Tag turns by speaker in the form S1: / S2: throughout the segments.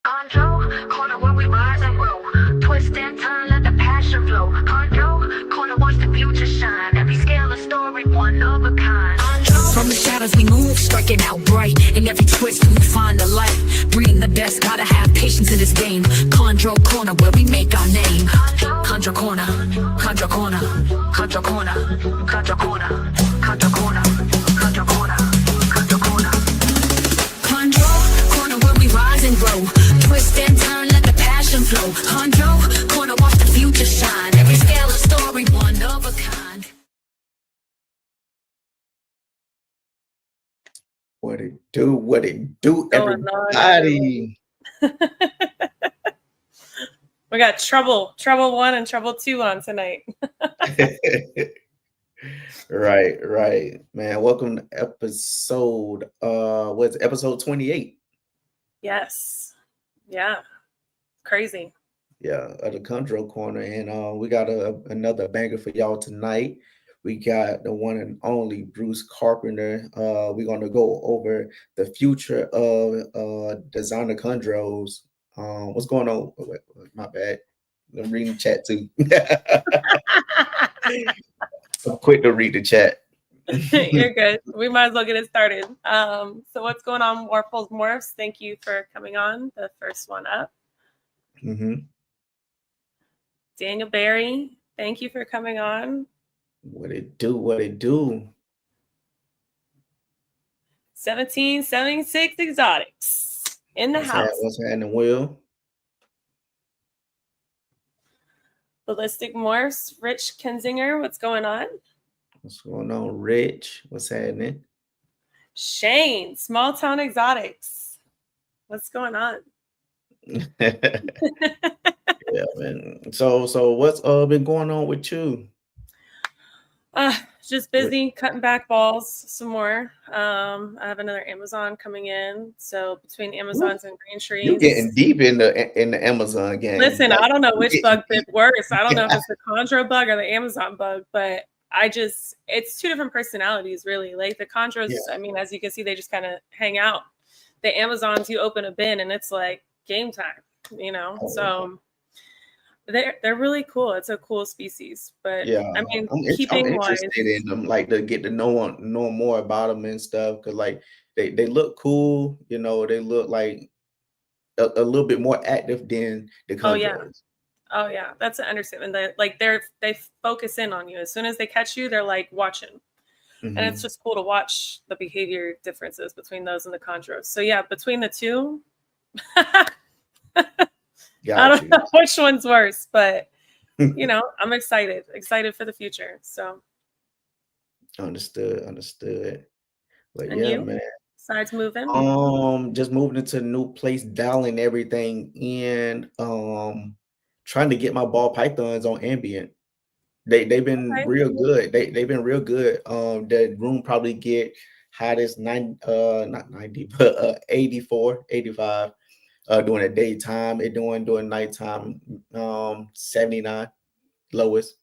S1: Chondro Corner where we rise and grow. Twist and turn, let the passion flow. Chondro Corner, watch the future shine. Every scale a story, one of a kind.
S2: From the shadows we move, striking out bright. In every twist we find the light. Breeding the best, gotta have patience in this game. Chondro Corner where we make our name. Chondro Corner, Chondro Corner, Chondro Corner, Chondro Corner, Chondro Corner, Chondro Corner, Chondro Corner. Chondro Corner where we rise and grow. Twist and turn, let the passion flow. Chondro Corner, watch the future shine. Every scale a story, one of a kind.
S3: What it do, everybody?
S4: We got trouble 1 and trouble 2 on tonight.
S3: Right, man. Welcome to episode episode 28?
S4: Yes. Yeah. Crazy.
S3: Yeah, of the Chondro Corner, and we got another banger for y'all tonight. We got the one and only Bruce Carpenter. We're gonna go over the future of designer chondros. What's going on? Wait, my bad. I'm reading the chat too. I'm quick to read the chat.
S4: You're good. We might as well get it started. So what's going on, Warples Morphs? Thank you for coming on. The first one up.
S3: Mm-hmm.
S4: Daniel Barry, thank you for coming on.
S3: What it do?
S4: 1776 Exotics in the house.
S3: What's happening, Will?
S4: Ballistic Morphs, Rich Kensinger, what's going on?
S3: What's going on, Rich? What's happening?
S4: Shane, Small Town Exotics, what's going on?
S3: Yeah, man. So what's been going on with you?
S4: Just busy cutting back balls some more. I have another Amazon coming in. So between Amazons and Green Trees.
S3: You're getting deep in the Amazon game.
S4: Listen, I don't know which bug bit worse. I don't know if it's the Chondro bug or the Amazon bug, but it's two different personalities, really. Like the Chondros, yeah. I mean, as you can see, they just kind of hang out. The Amazons, you open a bin and it's like game time, you know? So they're really cool. It's a cool species, but yeah, I mean,
S3: I'm interested in them, like to get to know more about them and stuff, because like they look cool, you know. They look like a little bit more active than the Chondros.
S4: Oh yeah, that's an understatement. They focus in on you as soon as they catch you. They're like watching, and it's just cool to watch the behavior differences between those and the Chondros. So yeah, between the two. I don't know which one's worse, but you know, I'm excited for the future. So
S3: understood. But
S4: and
S3: yeah,
S4: you?
S3: man.
S4: Besides moving?
S3: Just moving into a new place, dialing everything in, trying to get my ball pythons on ambient. They've been real good. They've been real good. The room probably get hottest not 90, but 84, 85. During the daytime, during nighttime, 79 lowest.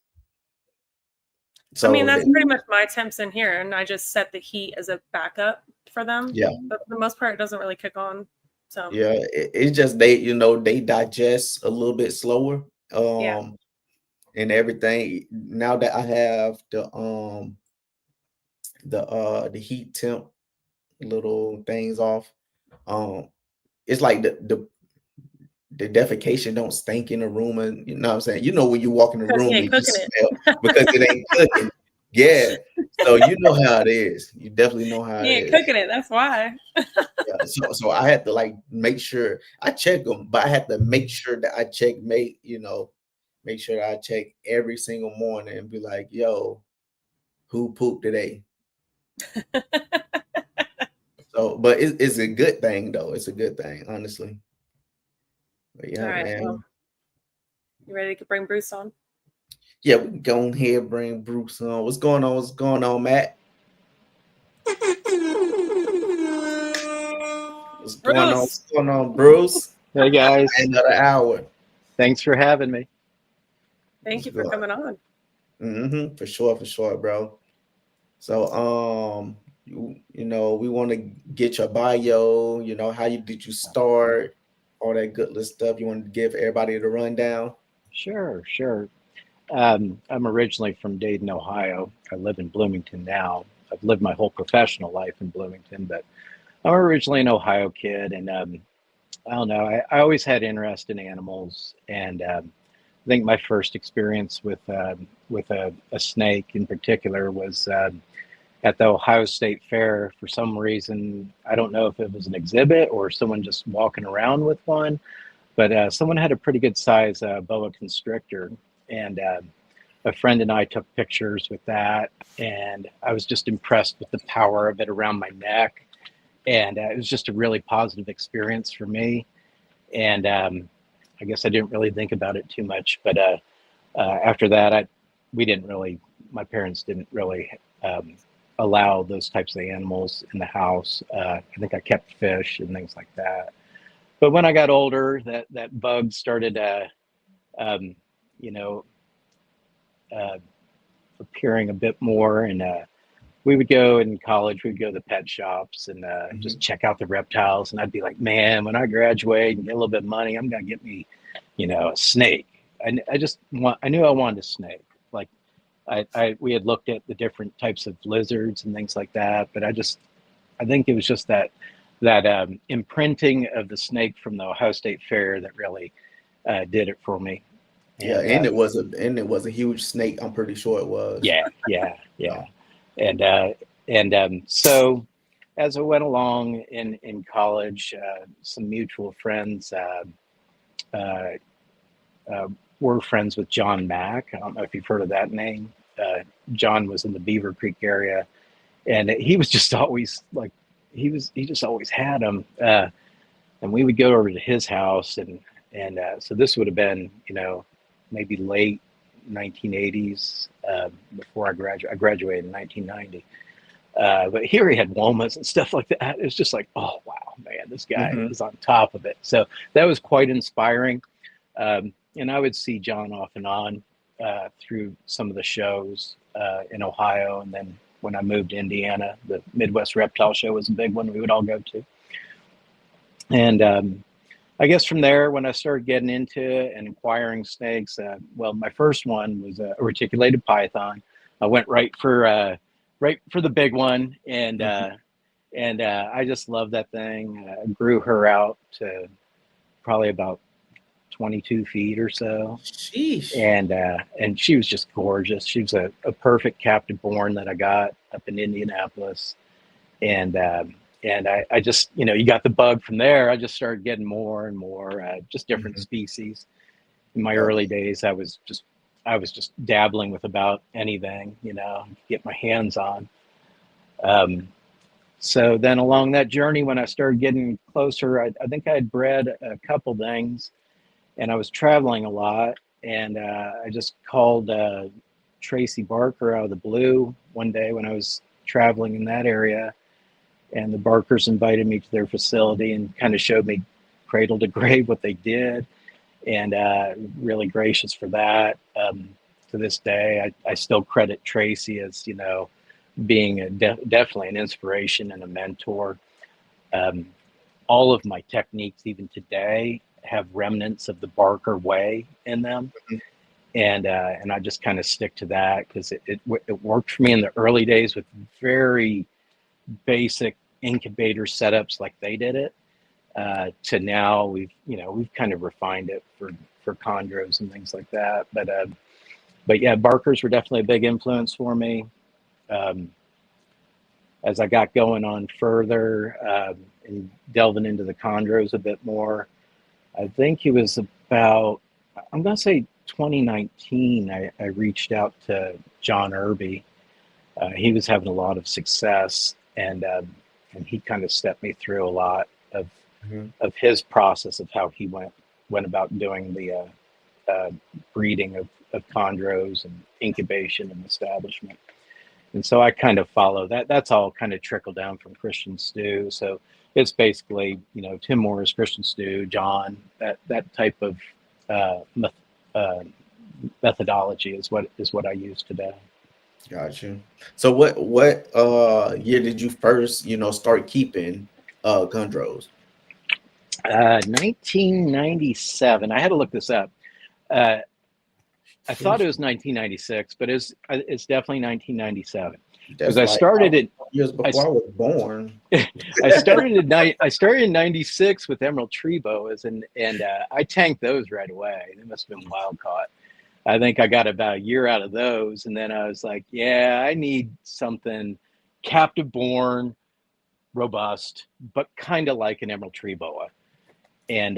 S4: So I mean, that's pretty much my temps in here, and I just set the heat as a backup for them.
S3: Yeah,
S4: but for the most part, it doesn't really kick on. So
S3: yeah, it's just they digest a little bit slower. And everything. Now that I have the heat temp little things off, it's like the defecation don't stink in the room, and you know what I'm saying. You know when you walk in the room, you smell because it ain't cooking. Yeah, so you know how it is. You definitely know how it is.
S4: You ain't cooking it. That's why.
S3: Yeah, so I had to like make sure I check them, but I had to make sure that I make sure that I check every single morning and be like, yo, who pooped today? So, but it's a good thing though. It's a good thing, honestly. But yeah, all right, man.
S4: Well, you ready to bring Bruce on?
S3: Yeah, we can go ahead and bring Bruce on. What's going on? What's going on, Matt? What's going on, Bruce?
S5: Hey guys.
S3: Another hour.
S5: Thanks for having me.
S4: Thank you for coming on.
S3: For sure, bro. So you know, we want to get your bio, you know, did you start all that good little stuff. You want to give everybody the rundown?
S5: Sure. I'm originally from Dayton, Ohio. I live in Bloomington now. I've lived my whole professional life in Bloomington, but I'm originally an Ohio kid, and I don't know. I always had interest in animals, and I think my first experience with a snake in particular was at the Ohio State Fair. For some reason, I don't know if it was an exhibit or someone just walking around with one, but someone had a pretty good size boa constrictor, and a friend and I took pictures with that, and I was just impressed with the power of it around my neck, and it was just a really positive experience for me. And I guess I didn't really think about it too much, but after that, my parents didn't really allow those types of animals in the house. I think I kept fish and things like that. But when I got older, that bug started, appearing a bit more, and we would go in college. We'd go to the pet shops and just check out the reptiles. And I'd be like, man, when I graduate and get a little bit of money, I'm gonna get me, a snake. I knew I wanted a snake. Like, we had looked at the different types of lizards and things like that, but I think it was just that imprinting of the snake from the Ohio State Fair that really did it for me.
S3: And it was a huge snake. I'm pretty sure it was.
S5: Yeah. And so as I went along in college, some mutual friends were friends with John Mack. I don't know if you've heard of that name. John was in the Beaver Creek area, and he was just always like, he just always had them. And we would go over to his house, and so this would have been, maybe late 1980s, before I graduated in 1990. But here he had womas and stuff like that. It was just like, oh, wow, man, this guy is on top of it. So that was quite inspiring. And I would see John off and on through some of the shows in Ohio. And then when I moved to Indiana, the Midwest Reptile Show was a big one we would all go to. And I guess from there, when I started getting into and acquiring snakes, my first one was a reticulated python. I went right for the big one, and I just love that thing. I grew her out to probably about 22 feet or so.
S3: Sheesh.
S5: And she was just gorgeous. She was a perfect captive born that I got up in Indianapolis, and I just, you got the bug from there. I just started getting more and more, just different species. In my early days, I was just dabbling with about anything, get my hands on. So then along that journey, when I started getting closer, I think I had bred a couple things, and I was traveling a lot. And I just called Tracy Barker out of the blue one day when I was traveling in that area. And the Barkers invited me to their facility and kind of showed me cradle to grave what they did, and really gracious for that. To this day, I still credit Tracy as, being definitely an inspiration and a mentor. All of my techniques, even today, have remnants of the Barker way in them. And I just kind of stick to that because it worked for me in the early days with very basic incubator setups like they did it, to now we've kind of refined it for chondros and things like that. But yeah, Barkers were definitely a big influence for me. As I got going on further and delving into the chondros a bit more, I think it was about, I'm going to say 2019, I reached out to John Irby. He was having a lot of success, and he kind of stepped me through a lot of his process of how he went about doing the breeding of chondros and incubation and establishment. And so I kind of follow that. That's all kind of trickled down from Christian Stew. So it's basically, Tim Morris, Christian Stew, John, that type of methodology is what I use today.
S3: Gotcha. So what year did you first, start keeping chondros?
S5: 1997. I had to look this up. I thought it was 1996, but it's definitely 1997. Because I started it
S3: years before I was born.
S5: I started in 96 with Emerald Tree Boas, and I tanked those right away. They must have been wild caught. I think I got about a year out of those, and then I was like, yeah, I need something captive born, robust, but kind of like an Emerald Tree Boa. And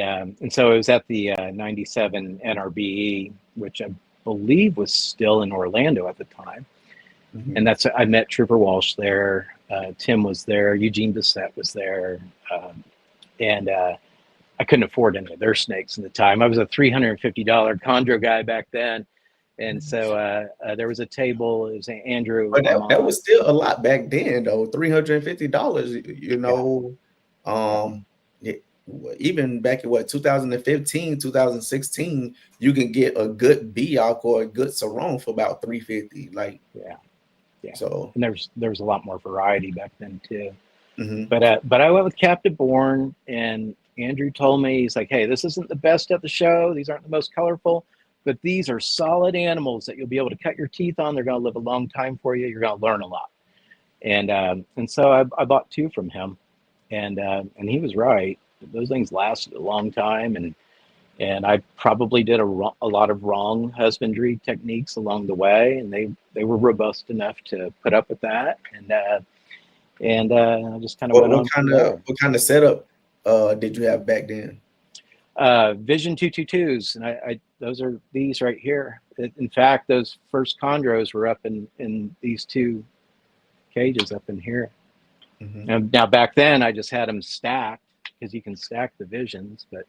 S5: so it was at the 97 NRBE, which I believe was still in Orlando at the time. Mm-hmm. And I met Trooper Walsh there. Tim was there. Eugene Bissett was there. And I couldn't afford any of their snakes at the time. I was a $350 Chondro guy back then. And so there was a table. It was Andrew.
S3: But that was still a lot back then, though. $350, you know. Even back in 2015, 2016, you can get a good Biak or a good Sarong for about $350. Like,
S5: yeah.
S3: So,
S5: and there was a lot more variety back then too.
S3: Mm-hmm.
S5: But I went with captive born, and Andrew told me, he's like, hey, this isn't the best at the show. These aren't the most colorful, but these are solid animals that you'll be able to cut your teeth on. They're going to live a long time for you. You're going to learn a lot. And so I bought 2 from him, and he was right. Those things lasted a long time, and I probably did a lot of wrong husbandry techniques along the way, and they were robust enough to put up with that. And I just kind of went on.
S3: What kind of setup did you have back then?
S5: Vision 222s, and I those are these right here. In fact, those first Chondros were up in these 2 cages up in here. Mm-hmm. And now back then I just had them stacked, because you can stack the visions, but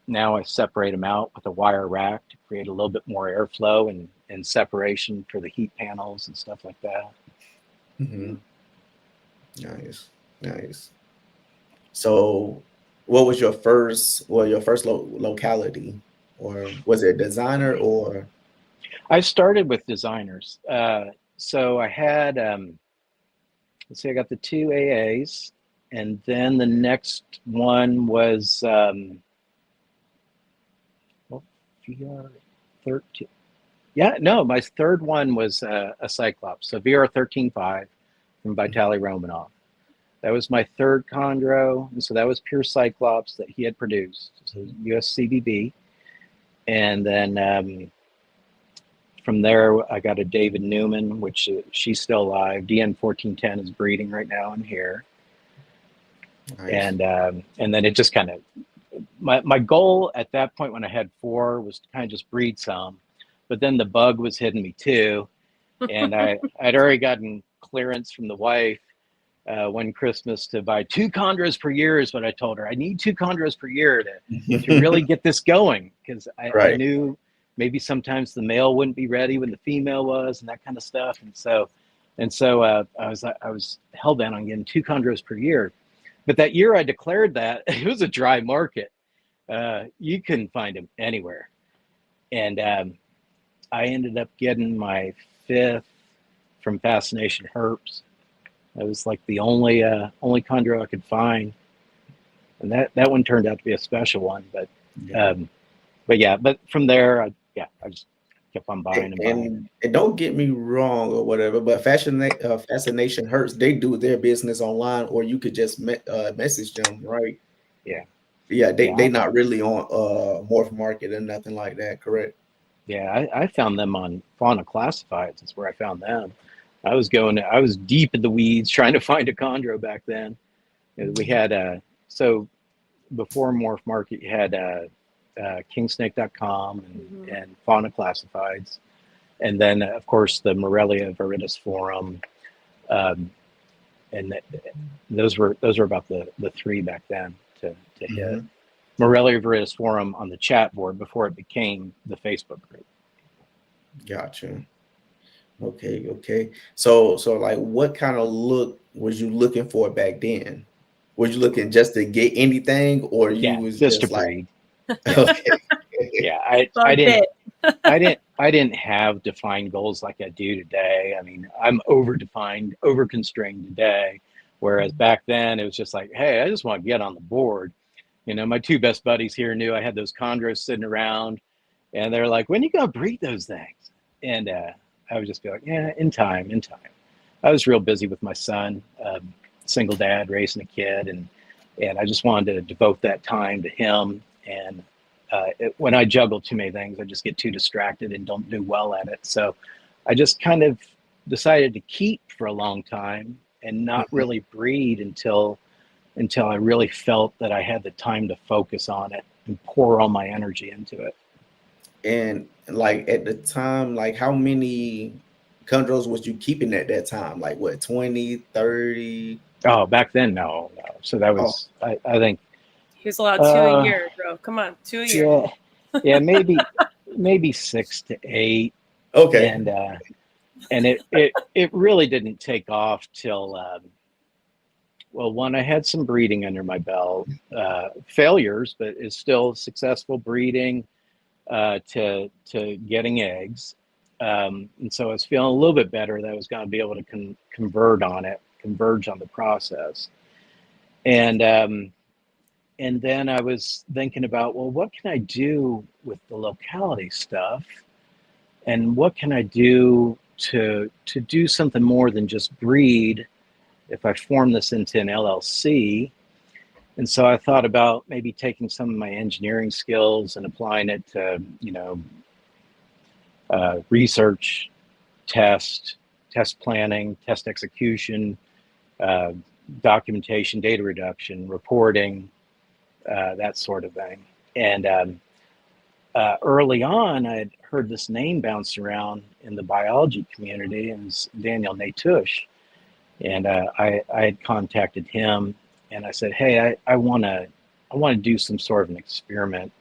S5: now I separate them out with a wire rack to create a little bit more airflow and separation for the heat panels and stuff like that.
S3: Mm-hmm. Nice. So what was your first locality, or was it designer? Or
S5: I started with designers. So I had let's see, I got the 2 AAs. And then the next one was VR13. Yeah, no, my third one was a Cyclops. So VR13.5 from Vitaly Romanov. That was my third Chondro. And so that was pure Cyclops that he had produced. So USCBB. And then from there, I got a David Newman, which she's still alive. DN1410 is breeding right now in here. Nice. And then it just kind of, my goal at that point when I had 4 was to kind of just breed some, but then the bug was hitting me too. And I'd already gotten clearance from the wife one Christmas to buy 2 Chondros per year is what I told her. I need 2 Chondros per year to really get this going, because I knew maybe sometimes the male wouldn't be ready when the female was, and that kind of stuff. And so I was hell bent on getting 2 Chondros per year. But that year I declared that, it was a dry market. You couldn't find them anywhere. And I ended up getting my 5th from Fascination Herps. That was like the only Chondro I could find. And that one turned out to be a special one. But from there, I just kept on buying and buying.
S3: And don't get me wrong or whatever, but Fascination Herps, they do their business online, or you could just message them, right? They not really on Morph Market and nothing like that, correct?
S5: I found them on Fauna Classifieds. That's where I found them. I was deep in the weeds trying to find a Chondro back then. We had so before Morph Market, you had kingsnake.com and Fauna Classifieds, and then of course the Morelia Viridis forum, and those were about the 3 back then to hit. Morelia Viridis forum on the chat board before it became the Facebook group.
S3: Gotcha. Okay. So like, what kind of look was you looking for back then? Was you looking just to get anything, or you was
S5: just to breed? Okay. Yeah, I didn't have defined goals like I do today. I mean, I'm over constrained today, Whereas back then it was just like, hey, I just want to get on the board. My two best buddies here knew I had those chondros sitting around, and they're like, when are you going to breed those things? And I would just be like, yeah, in time. I was real busy with my son, single dad, raising a kid, and I just wanted to devote that time to him. And when I juggle too many things, I just get too distracted and don't do well at it. So I just kind of decided to keep for a long time and not really breed until I really felt that I had the time to focus on it and pour all my energy into it.
S3: And like at the time, like how many chondros was you keeping at that time? Like what, 20, 30?
S5: Oh, back then, no. So that was, I think.
S4: He was allowed 2 a year, bro. Come on, 2 a year.
S5: Yeah, maybe 6 to 8.
S3: Okay.
S5: And it really didn't take off till, when I had some breeding under my belt, failures, but it's still successful breeding to getting eggs. And so I was feeling a little bit better that I was going to be able to converge on the process. And then I was thinking about, well, what can I do with the locality stuff? And what can I do to do something more than just breed if I form this into an LLC? And so I thought about maybe taking some of my engineering skills and applying it to, research, test planning, test execution, documentation, data reduction, reporting, that sort of thing. And early on, I had heard this name bounce around in the biology community, and it's Daniel Natush. And I had contacted him, and I said, hey, I want to do some sort of an experiment.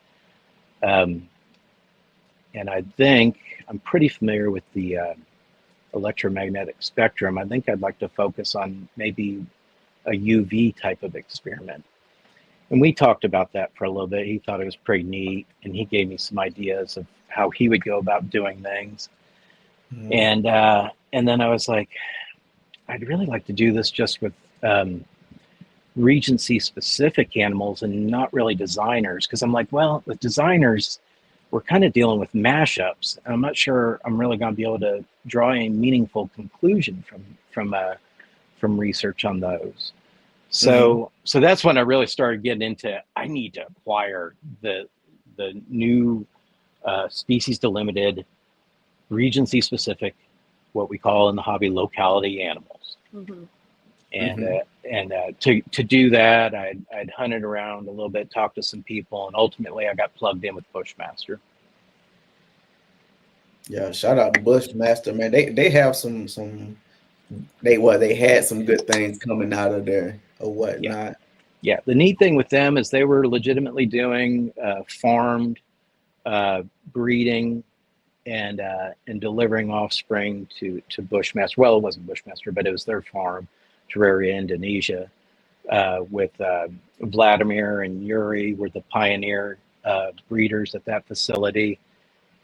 S5: And I think I'm pretty familiar with the electromagnetic spectrum. I think I'd like to focus on maybe a UV type of experiment. And we talked about that for a little bit. He thought it was pretty neat, and he gave me some ideas of how he would go about doing things. And then I was like, I'd really like to do this just with Regency specific animals and not really designers, because I'm like, well, with designers, we're kind of dealing with mashups. And I'm not sure I'm really going to be able to draw a meaningful conclusion from research on those. So that's when I really started getting into, I need to acquire the new species delimited, Regency specific, what we call in the hobby locality animals. And to do that, I'd hunted around a little bit, talked to some people, and ultimately I got plugged in with Bushmaster.
S3: Yeah, shout out to Bushmaster, man. They have they had some good things coming out of there or whatnot.
S5: Yeah, the neat thing with them is they were legitimately doing farmed breeding and delivering offspring to Bushmaster. Well, it wasn't Bushmaster, but it was their farm, Terraria, Indonesia, with Vladimir and Yuri were the pioneer breeders at that facility.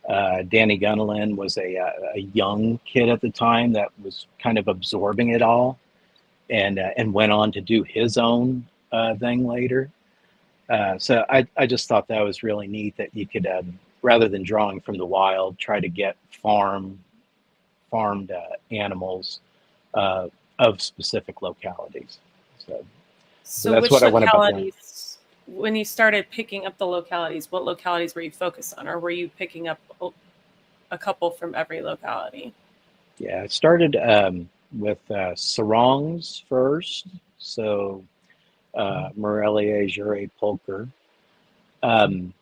S5: Danny Gunnelin was a young kid at the time that was kind of absorbing it all, and went on to do his own thing later. So I just thought that was really neat that you could, rather than drawing from the wild, try to get farmed animals of specific localities. So that's
S4: which
S5: what I went about doing.
S4: localities, when you started picking up the localities, what localities were you focused on, or were you picking up a couple from every locality?
S5: Yeah, I started with sarongs first, so Morelia, Jure, Polker. And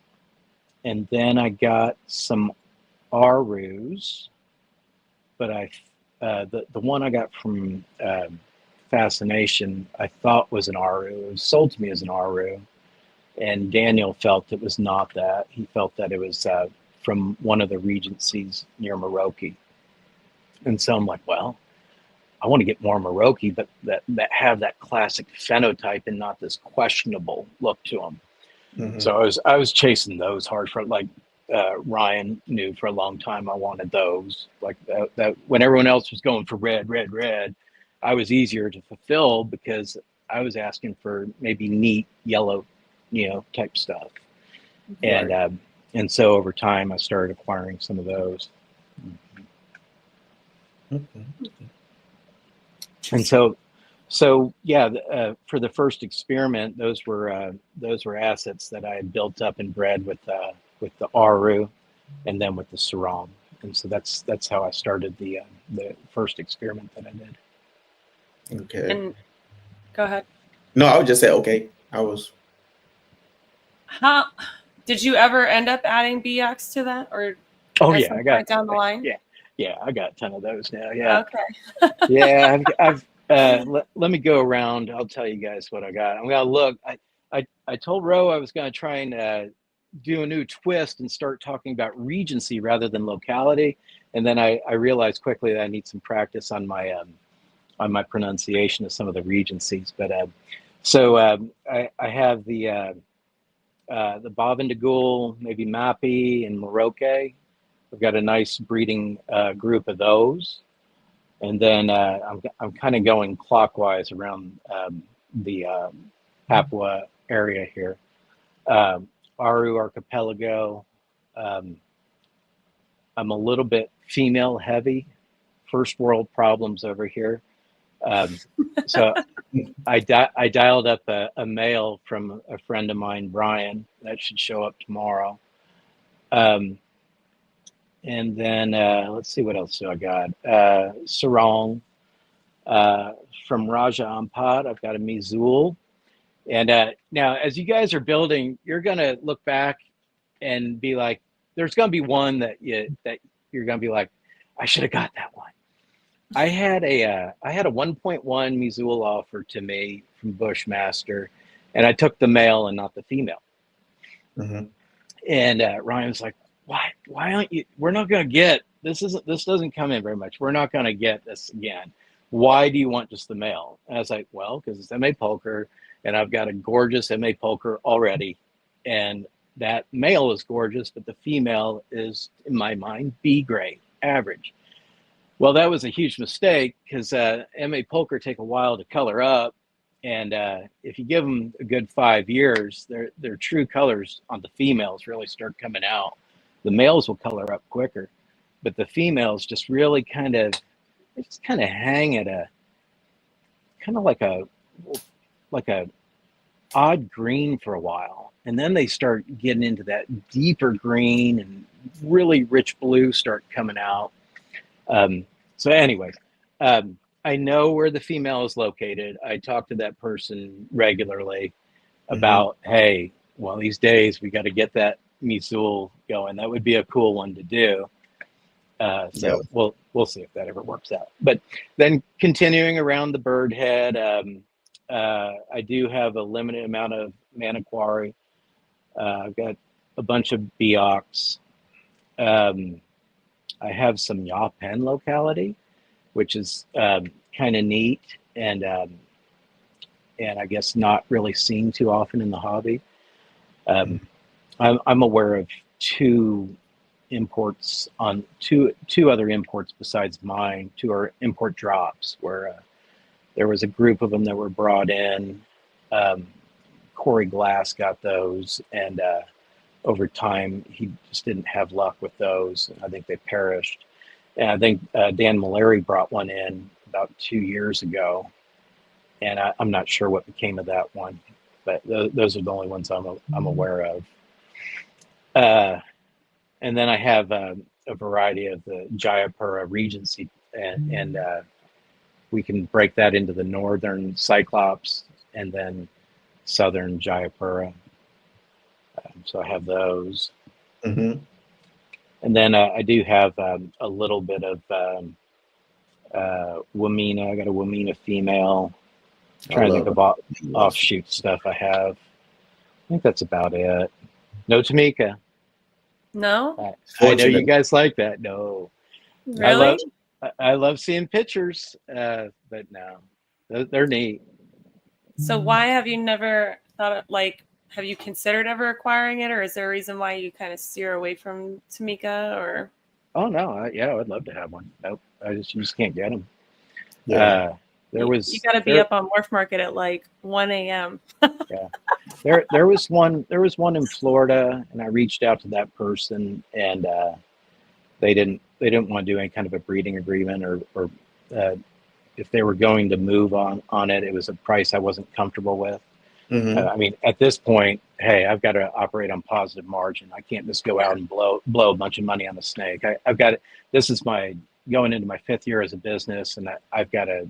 S5: then I got some Arus, but the one I got from Fascination, I thought was an Aru. It was sold to me as an Aru, and Daniel felt it was not that. He felt that it was from one of the regencies near Meroke. And so I'm like, well, I want to get more Meroke, but that have that classic phenotype and not this questionable look to them. So I was chasing those hard for, like Ryan knew for a long time I wanted those. Like that when everyone else was going for red, I was easier to fulfill because I was asking for maybe neat yellow, type stuff. And
S3: Right.
S5: and so over time I started acquiring some of those.
S3: Okay.
S5: And so yeah, for the first experiment, those were assets that I had built up and bred with the Aru, and then with the Sarong. And so that's how I started the first experiment that I did.
S3: Okay.
S4: And go ahead.
S3: No, I would just say okay. I was.
S4: How did you ever end up adding BX to that, or
S5: Oh
S4: at
S5: yeah,
S4: some
S5: I got
S4: point down the line?
S5: yeah, I got a ton of those now. Yeah,
S4: Okay.
S5: yeah. I've let me go around. I'll tell you guys what I got. I'm gonna look. I told Ro I was gonna try and do a new twist and start talking about regency rather than locality, and then I realized quickly that I need some practice on my pronunciation of some of the regencies. But I have the Bobbin de Ghoul, maybe Mappy and Maroke. We've got a nice breeding group of those, and then I'm kind of going clockwise around the Papua area here. Aru Archipelago. I'm a little bit female heavy, first world problems over here. So I dialed up a male from a friend of mine, Brian. That should show up tomorrow. And then let's see what else do I got. Sarong from Raja Ampat. I've got a Mizul. And now, as you guys are building, you're gonna look back and be like, there's gonna be one that you're gonna be like, I should have got that one. I had a 1.1 Mizul offer to me from Bushmaster, and I took the male and not the female.
S3: Mm-hmm.
S5: And Ryan's like, why aren't you? We're not gonna get this. This doesn't come in very much. We're not gonna get this again. Why do you want just the male? And I was like, well, because it's MA Poker, and I've got a gorgeous MA Poker already, and that male is gorgeous, but the female is, in my mind, B grade, average. Well, that was a huge mistake because MA Poker take a while to color up, and if you give them a good 5 years, their true colors on the females really start coming out. The males will color up quicker, but the females just really kind of hang at a kind of like a odd green for a while, and then they start getting into that deeper green and really rich blue start coming out. So anyway, I know where the female is located. I talk to that person regularly about, hey, well, these days we got to get that Mizul going. That would be a cool one to do. So we'll see if that ever works out. But then continuing around the bird head, I do have a limited amount of Manokwari. I've got a bunch of Beox. I have some Yapen locality, which is kind of neat and I guess not really seen too often in the hobby. I'm aware of two other imports besides mine. Two are import drops where there was a group of them that were brought in. Corey Glass got those, and over time he just didn't have luck with those. I think they perished. And I think Dan Malari brought one in about 2 years ago, and I'm not sure what became of that one, but those are the only ones I'm aware of. And then I have a variety of the Jayapura Regency, and we can break that into the northern Cyclops and then southern Jayapura. So I have those.
S3: Mm-hmm.
S5: And then I do have a little bit of Wamina. I got a Wamina female. I'm trying to think of offshoot stuff I have. I think that's about it. No Tamika.
S4: No?
S5: I know you guys like that. No.
S4: Really?
S5: I love seeing pictures, but no, they're neat.
S4: So why have you never thought of, like, have you considered ever acquiring it, or is there a reason why you kind of steer away from Tamika? Or
S5: Oh no, I would love to have one. Nope, you just can't get them.
S3: Yeah.
S4: You got to be up on Morph Market at like 1 a.m.
S5: Yeah, there was one in Florida, and I reached out to that person, and they didn't want to do any kind of a breeding agreement, or if they were going to move on it, it was a price I wasn't comfortable with. I mean, at this point, hey, I've got to operate on positive margin. I can't just go out and blow a bunch of money on a snake. I've got it. This is going into my 5th year as a business, and I've got to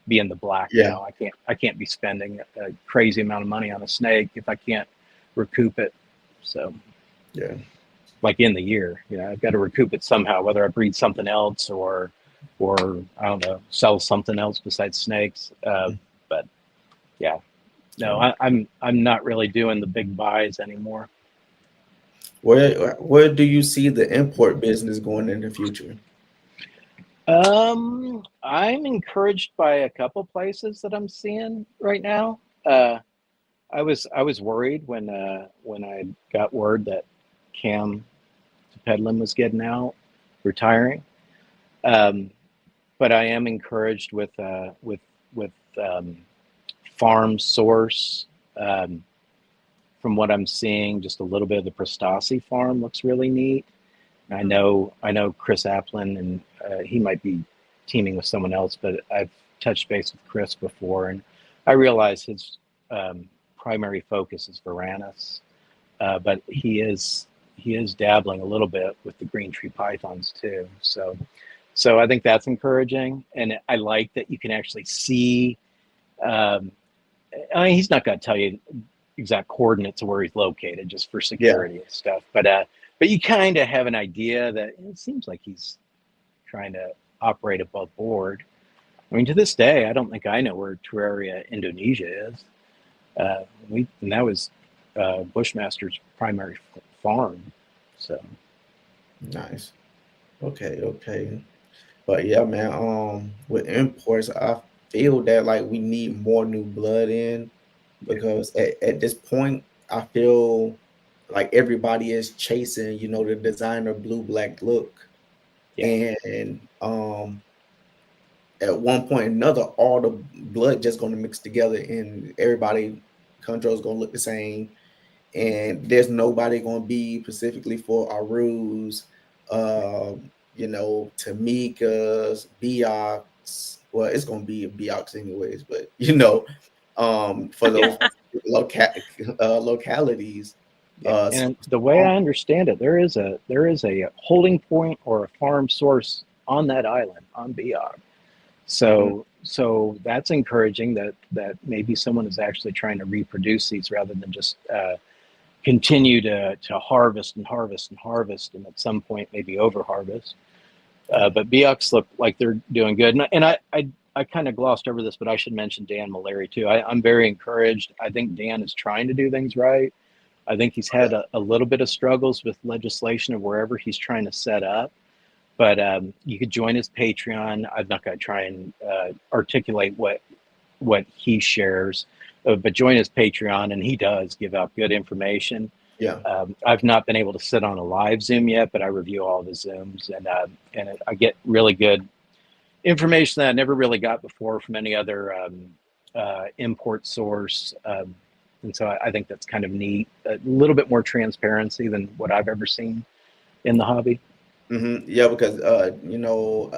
S5: be in the black now. I can't be spending a crazy amount of money on a snake if I can't recoup it. So like in the year, I've got to recoup it somehow, whether I breed something else or I don't know, sell something else besides snakes. But yeah. No, I'm not really doing the big buys anymore.
S3: Where do you see the import business going in the future?
S5: I'm encouraged by a couple places that I'm seeing right now. I was worried when I got word that Cam Pedlin was getting out, retiring. But I am encouraged with farm source. From what I'm seeing, just a little bit of the Prostasi farm looks really neat. I know Chris Applin, and he might be teaming with someone else, but I've touched base with Chris before, and I realize his primary focus is Varanus, but he is dabbling a little bit with the green tree pythons too. So I think that's encouraging, and I like that you can actually see. I mean, he's not going to tell you exact coordinates of where he's located just for security and stuff, but you kind of have an idea that it seems like he's trying to operate above board. I mean, to this day, I don't think I know where Terraria, Indonesia is. And that was Bushmaster's primary farm. So
S3: nice. Okay. But yeah, man. With imports, I feel that like we need more new blood in, because at this point, I feel like everybody is chasing, the designer blue-black look. And at one point or another, all the blood just going to mix together, and everybody Chondros going to look the same, and there's nobody going to be specifically for Arus, Tamikas, Biox. Well, it's going to be a Biox anyways, but for those localities.
S5: And the way I understand it, there is a holding point or a farm source on that island on Biog. So that's encouraging that maybe someone is actually trying to reproduce these rather than just continue to harvest and at some point maybe over harvest. But Biox look like they're doing good, and I kind of glossed over this, but I should mention Dan Malari too. I'm very encouraged. I think Dan is trying to do things right. I think he's had a little bit of struggles with legislation of wherever he's trying to set up, but you could join his Patreon. I'm not going to try and articulate what he shares, but join his Patreon, and he does give out good information. I've not been able to sit on a live Zoom yet, but I review all the Zooms, and I get really good information that I never really got before from any other import source. And so I think that's kind of neat. A little bit more transparency than what I've ever seen in the hobby.
S3: Yeah, because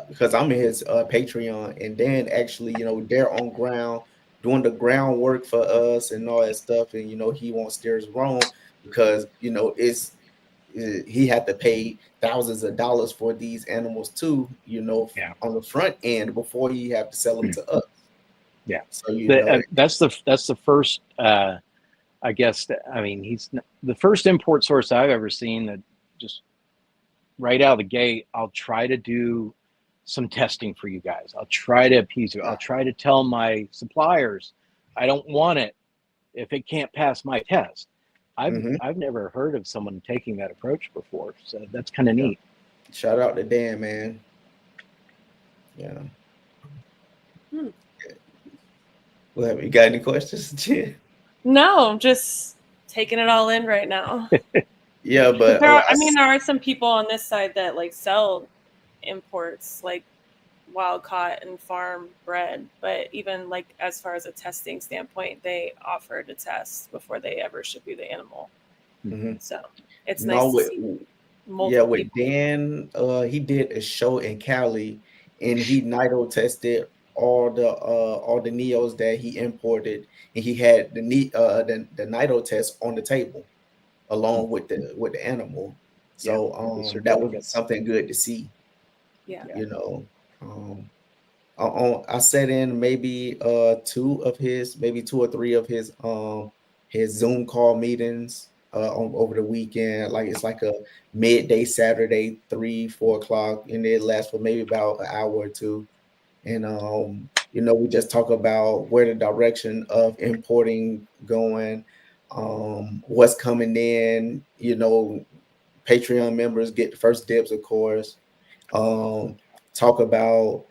S3: because I'm in his Patreon, and then actually, they're on ground doing the groundwork for us and all that stuff, and he won't steer us wrong, because he had to pay thousands of dollars for these animals too, on the front end before he have to sell them to us.
S5: Yeah,
S3: so
S5: that's the first. I guess he's the first import source I've ever seen that just right out of the gate, I'll try to do some testing for you guys. I'll try to appease you. I'll try to tell my suppliers I don't want it if it can't pass my test. I've never heard of someone taking that approach before, so that's kind of neat.
S3: Shout out to Dan, man. Yeah. Well, have you got any questions?
S4: No, I'm just taking it all in right now.
S3: Yeah, but
S4: there are some people on this side that like sell imports. Like wild caught and farm bred, but even like as far as a testing standpoint, they offer to test before they ever ship you the animal.
S3: Mhm.
S4: So it's
S3: No,
S4: nice to see
S3: yeah,
S4: multiple
S3: with
S4: people.
S3: Dan, he did a show in Cali, and he nido tested all the neos that he imported, and he had the nido test on the table along with the animal.
S5: Yeah,
S3: So
S5: the
S3: that was
S5: certificates.
S3: something good to see.
S4: Yeah.
S5: Yeah.
S3: You know, I sat in maybe maybe two or three of his Zoom call meetings over the weekend. Like it's like a midday Saturday, 3-4 o'clock, and it lasts for maybe about an hour or two. And we just talk about where the direction of importing going, what's coming in. Patreon members get the first dibs, of course. Talk about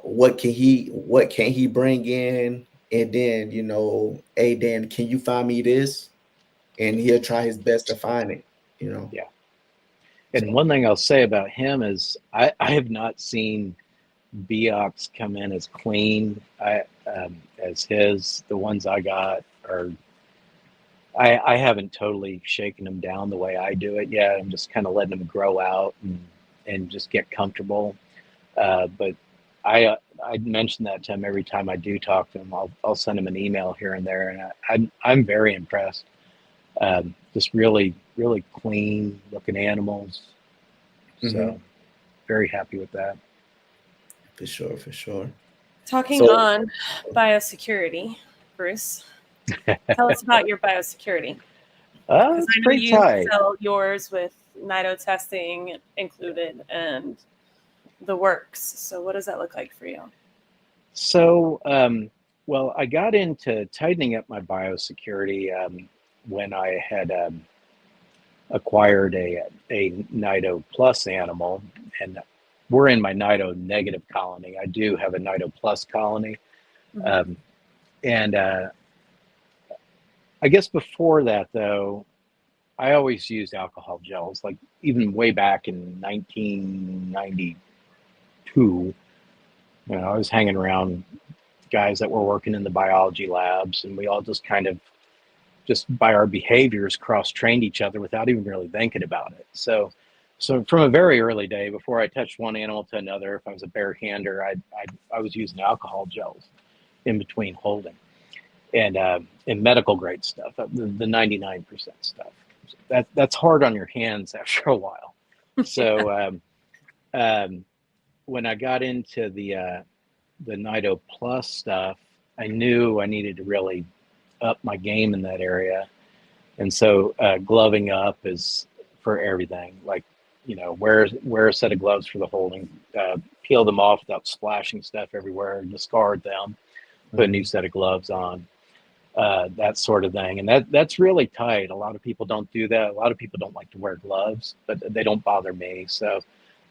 S3: what can he bring in, and then hey Dan, can you find me this? And he'll try his best to find it.
S5: Yeah. And
S3: So
S5: one thing I'll say about him is I have not seen Beox come in as clean as his. The ones I got are, I haven't totally shaken them down the way I do it yet. I'm just kind of letting them grow out and just get comfortable. But I mention that to him every time I do talk to him. I'll send him an email here and there, and I'm very impressed. Just really, really clean looking animals. So very happy with that.
S3: for sure.
S4: Talking
S3: So
S4: on biosecurity, Bruce, tell us about your biosecurity. Because
S5: It's
S4: I know
S5: pretty
S4: you
S5: tight.
S4: sell yours with nido testing included and the works. So what does that look like for you?
S5: So, well, I got into tightening up my biosecurity when I had acquired a Nido Plus animal, and we're in my Nido negative colony. I do have a Nido Plus colony, and I guess before that, though, I always used alcohol gels, like even way back in 1992. I was hanging around guys that were working in the biology labs, and we all just kind of, just by our behaviors, cross-trained each other without even really thinking about it. So from a very early day, before I touched one animal to another, if I was a bare-hander, I was using alcohol gels in between holding, and medical grade stuff, the 99% stuff. That's hard on your hands after a while. So when I got into the Nido Plus stuff, I knew I needed to really up my game in that area. And so gloving up is for everything. Like, wear a set of gloves for the holding, peel them off without splashing stuff everywhere, discard them, put a new set of gloves on, that sort of thing. And that's really tight. A lot of people don't do that. A lot of people don't like to wear gloves, but they don't bother me. So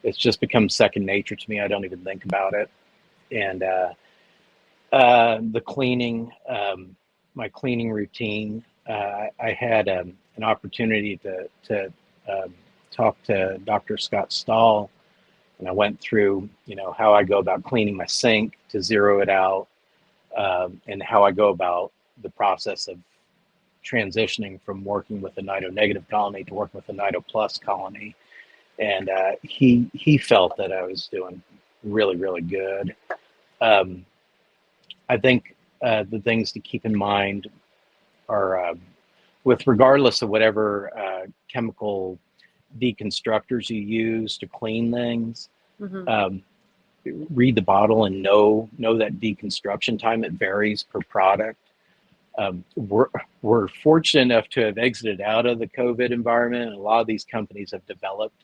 S5: it's just become second nature to me. I don't even think about it. And the cleaning, my cleaning routine, I had an opportunity to talk to Dr. Scott Stahl, and I went through, how I go about cleaning my sink to zero it out, and how I go about the process of transitioning from working with a Nido negative colony to working with a Nido Plus colony. And he felt that I was doing really, really good. I think the things to keep in mind are, with regardless of whatever chemical deconstructors you use to clean things, read the bottle and know that deconstruction time. It varies per product. We're fortunate enough to have exited out of the COVID environment, and a lot of these companies have developed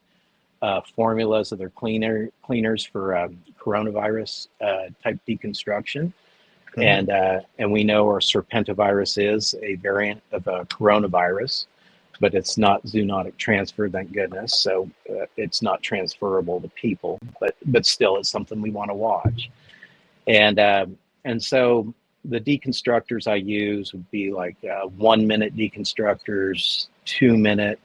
S5: formulas of their cleaners for coronavirus type deconstruction. And we know our serpentivirus is a variant of a coronavirus, but it's not zoonotic transfer, thank goodness. So it's not transferable to people, but still it's something we want to watch. And so the deconstructors I use would be like 1 minute deconstructors, 2 minute,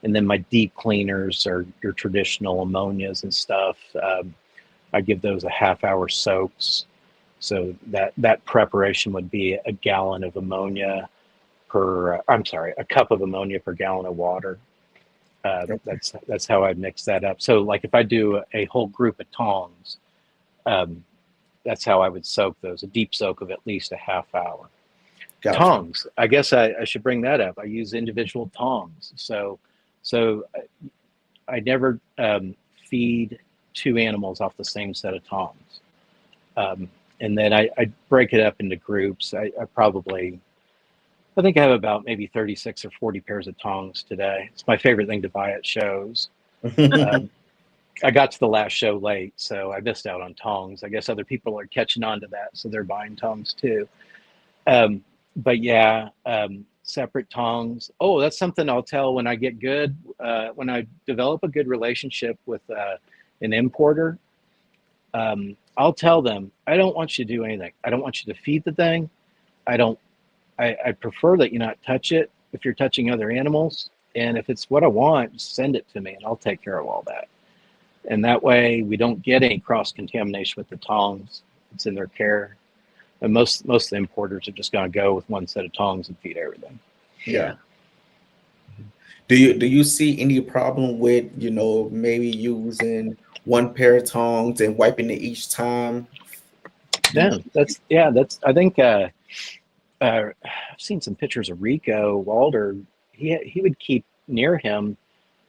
S5: and then my deep cleaners are your traditional ammonias and stuff. I give those a half-hour soaks. So that preparation would be a gallon of ammonia per, a cup of ammonia per gallon of water. That's how I mix that up. So like if I do a whole group of tongs, that's how I would soak those, a deep soak of at least a half hour. Gotcha. Tongs, I guess I should bring that up. I use individual tongs. So I never feed two animals off the same set of tongs. And then I break it up into groups. I think I have about maybe 36 or 40 pairs of tongs today. It's my favorite thing to buy at shows. I got to the last show late, so I missed out on tongs. I guess other people are catching on to that, so they're buying tongs too. But yeah, separate tongs. Oh, that's something I'll tell when I get good. When I develop a good relationship with an importer, I'll tell them, I don't want you to do anything. I don't want you to feed the thing. I prefer that you not touch it if you're touching other animals. And if it's what I want, send it to me and I'll take care of all that. And that way we don't get any cross-contamination with the tongs. It's in their care. And most of the importers are just going to go with one set of tongs and feed everything.
S3: Yeah. Do you see any problem with, maybe using one pair of tongs and wiping it each time?
S5: Yeah, I think I've seen some pictures of Rico Walder. He would keep near him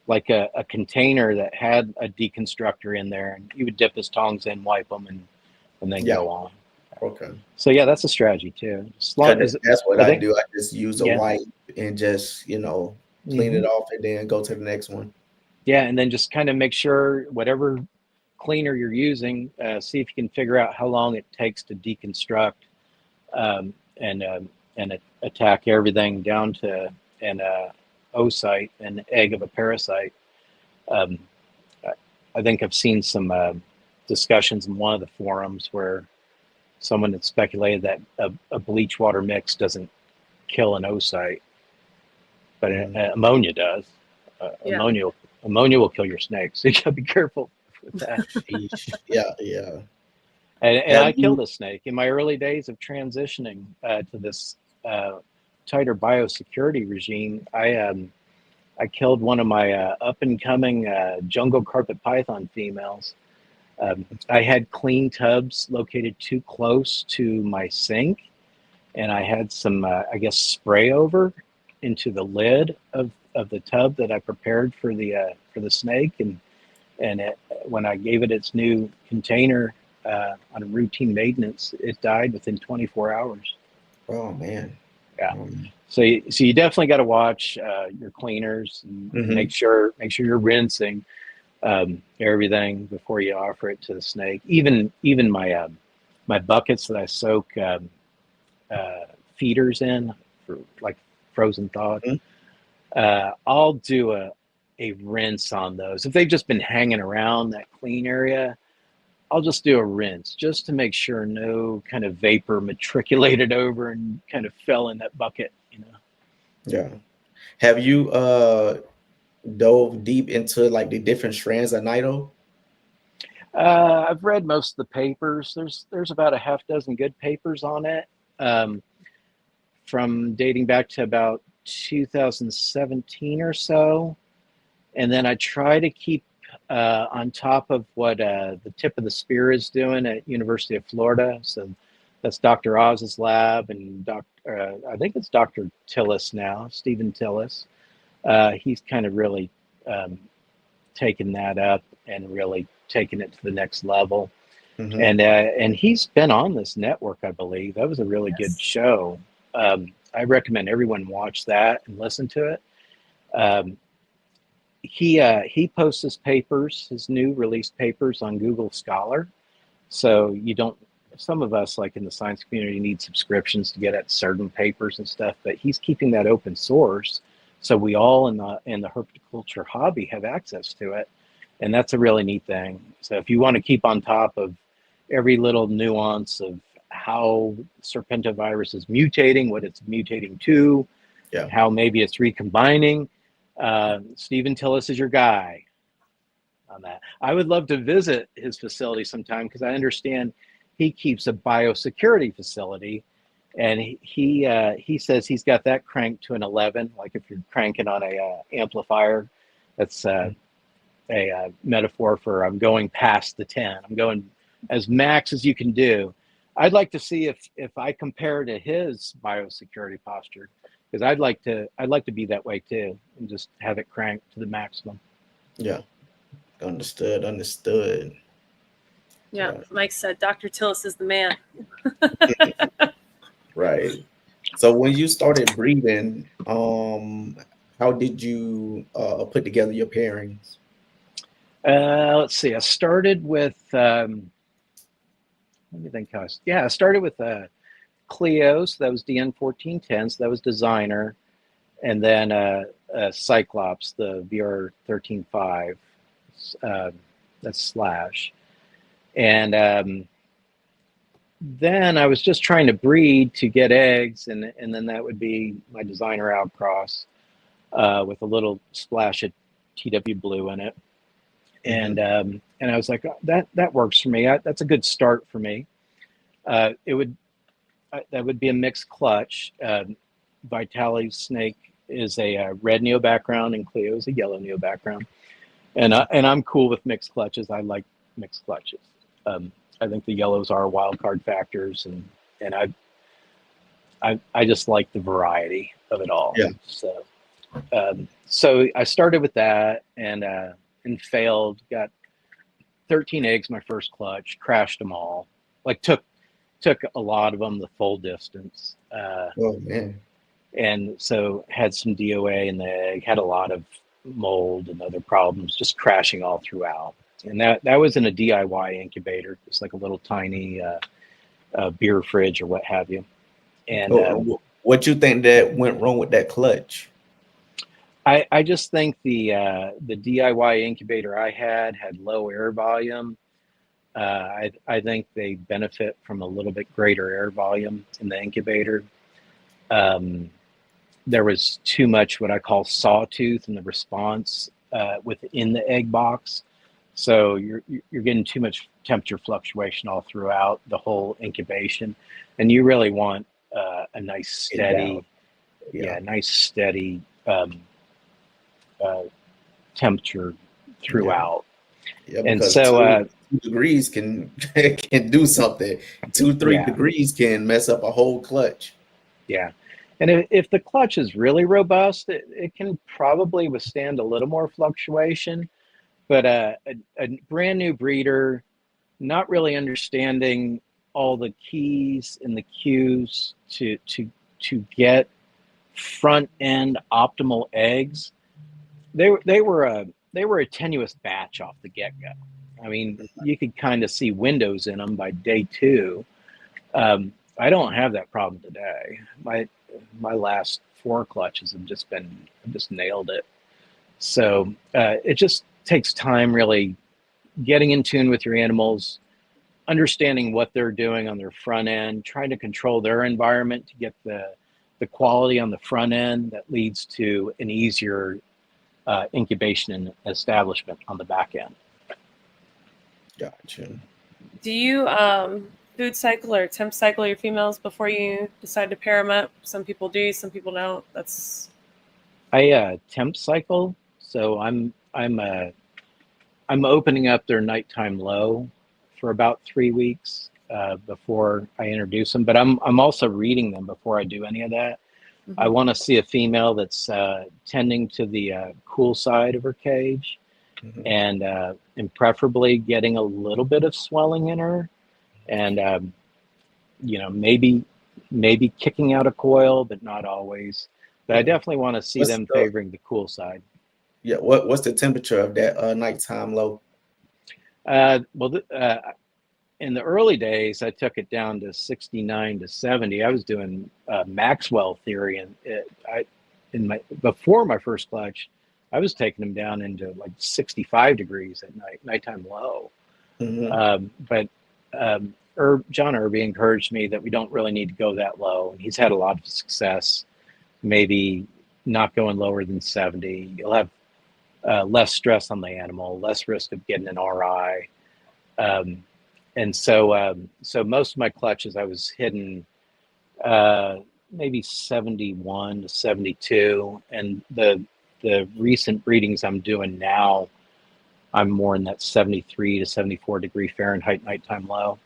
S5: like a container that had a deconstructor in there, and he would dip his tongs in, wipe them, and then go on.
S3: Okay.
S5: So yeah, that's a strategy too.
S3: That's what I do. I just use a wipe and just clean it off and then go to the next one.
S5: Yeah, and then just kind of make sure whatever cleaner you're using, see if you can figure out how long it takes to deconstruct and attack everything down to an oocyte, an egg of a parasite. I think I've seen some discussions in one of the forums where someone had speculated that a bleach water mix doesn't kill an oocyte, but ammonia does. Ammonia will kill your snake, so you gotta be careful with that.
S3: Yeah.
S5: And I killed a snake in my early days of transitioning to this tighter biosecurity regime. I killed one of my up and coming jungle carpet python females. I had clean tubs located too close to my sink, and I had some, spray over into the lid of the tub that I prepared for the snake, and when I gave it its new container on a routine maintenance, it died within 24 hours.
S3: Oh man!
S5: Yeah. So you definitely got to watch your cleaners and make sure you're rinsing everything before you offer it to the snake. Even my buckets that I soak feeders in for like frozen thawed. I'll do a rinse on those. If they've just been hanging around that clean area, I'll just do a rinse just to make sure no kind of vapor matriculated over and kind of fell in that bucket,
S3: Yeah. Have you dove deep into like the different strands of Nido?
S5: I've read most of the papers. There's about a half dozen good papers on it, from dating back to about 2017 or so. And then I try to keep on top of what the tip of the spear is doing at University of Florida. So that's Dr. Oz's lab, and I think it's Dr. Tillis now, Stephen Tillis. He's kind of really taken that up and really taken it to the next level. And he's been on this network, I believe. That was a really good show. I recommend everyone watch that and listen to it. He posts his papers, his new released papers on Google Scholar. So some of us like in the science community need subscriptions to get at certain papers and stuff, but he's keeping that open source. So we all in the herpetoculture hobby have access to it. And that's a really neat thing. So if you want to keep on top of every little nuance of how serpentivirus is mutating, what it's mutating to, how maybe it's recombining, Stephen Tillis is your guy. on that. I would love to visit his facility sometime because I understand he keeps a biosecurity facility, and he says he's got that cranked to an 11. Like if you're cranking on a amplifier, that's a metaphor for I'm going past the 10. I'm going as max as you can do. I'd like to see if I compare to his biosecurity posture, because I'd like to be that way too, and just have it cranked to the maximum.
S3: Yeah. Understood.
S4: Yeah, Mike said Dr. Tillis is the man.
S3: Right. So when you started breeding, how did you put together your pairings?
S5: Let's see. I started with let me think. I started with Cleos. That was DN1410. So that was designer, and then Cyclops, the VR13.5. That's slash, and then I was just trying to breed to get eggs, and then that would be my designer outcross with a little splash of TW blue in it, and I was like, that works for me. That's a good start for me. That would be a mixed clutch. Vitali's snake is a red neo background, and Cleo is a yellow neo background. And I'm cool with mixed clutches. I like mixed clutches. I think the yellows are wild card factors, and I just like the variety of it all.
S3: Yeah.
S5: So I started with that and failed. Got 13 eggs my first clutch. Crashed them all. Like took a lot of them the full distance.
S3: Oh man.
S5: And so had some DOA in the egg. Had a lot of mold and other problems, just crashing all throughout. And that was in a DIY incubator. It's like a little tiny beer fridge or what have you. And
S3: what you think that went wrong with that clutch?
S5: I just think the DIY incubator I had low air volume. I think they benefit from a little bit greater air volume in the incubator. There was too much what I call sawtooth in the response within the egg box. So you're getting too much temperature fluctuation all throughout the whole incubation, and you really want a nice steady, temperature throughout.
S3: Yeah,
S5: and so
S3: 2 degrees can do something. 2-3 degrees can mess up a whole clutch.
S5: Yeah. And if the clutch is really robust, it can probably withstand a little more fluctuation. But a brand new breeder, not really understanding all the keys and the cues to get front end optimal eggs, they were a tenuous batch off the get go. I mean, you could kind of see windows in them by day 2. I don't have that problem today. My last 4 clutches have just nailed it. So it just takes time, really getting in tune with your animals, understanding what they're doing on their front end, trying to control their environment to get the quality on the front end that leads to an easier incubation and establishment on the back end.
S3: Gotcha.
S4: Do you food cycle or temp cycle your females before you decide to pair them up? Some people do, some people don't.
S5: I temp cycle, so I'm opening up their nighttime low for about 3 weeks before I introduce them. But I'm also reading them before I do any of that. Mm-hmm. I want to see a female that's tending to the cool side of her cage, mm-hmm. and preferably getting a little bit of swelling in her, and maybe kicking out a coil, but not always. But I definitely want to see them favoring the cool side.
S3: Yeah. What's the temperature of that nighttime low?
S5: In the early days, I took it down to 69 to 70. I was doing Maxwell theory, and before my first clutch, I was taking them down into like 65 degrees at night, nighttime low. Mm-hmm. But John Irby encouraged me that we don't really need to go that low, and he's had a lot of success. Maybe not going lower than 70. You'll have less stress on the animal, less risk of getting an RI. And so most of my clutches, I was hitting maybe 71 to 72. And the recent breedings I'm doing now, I'm more in that 73 to 74 degree Fahrenheit nighttime low.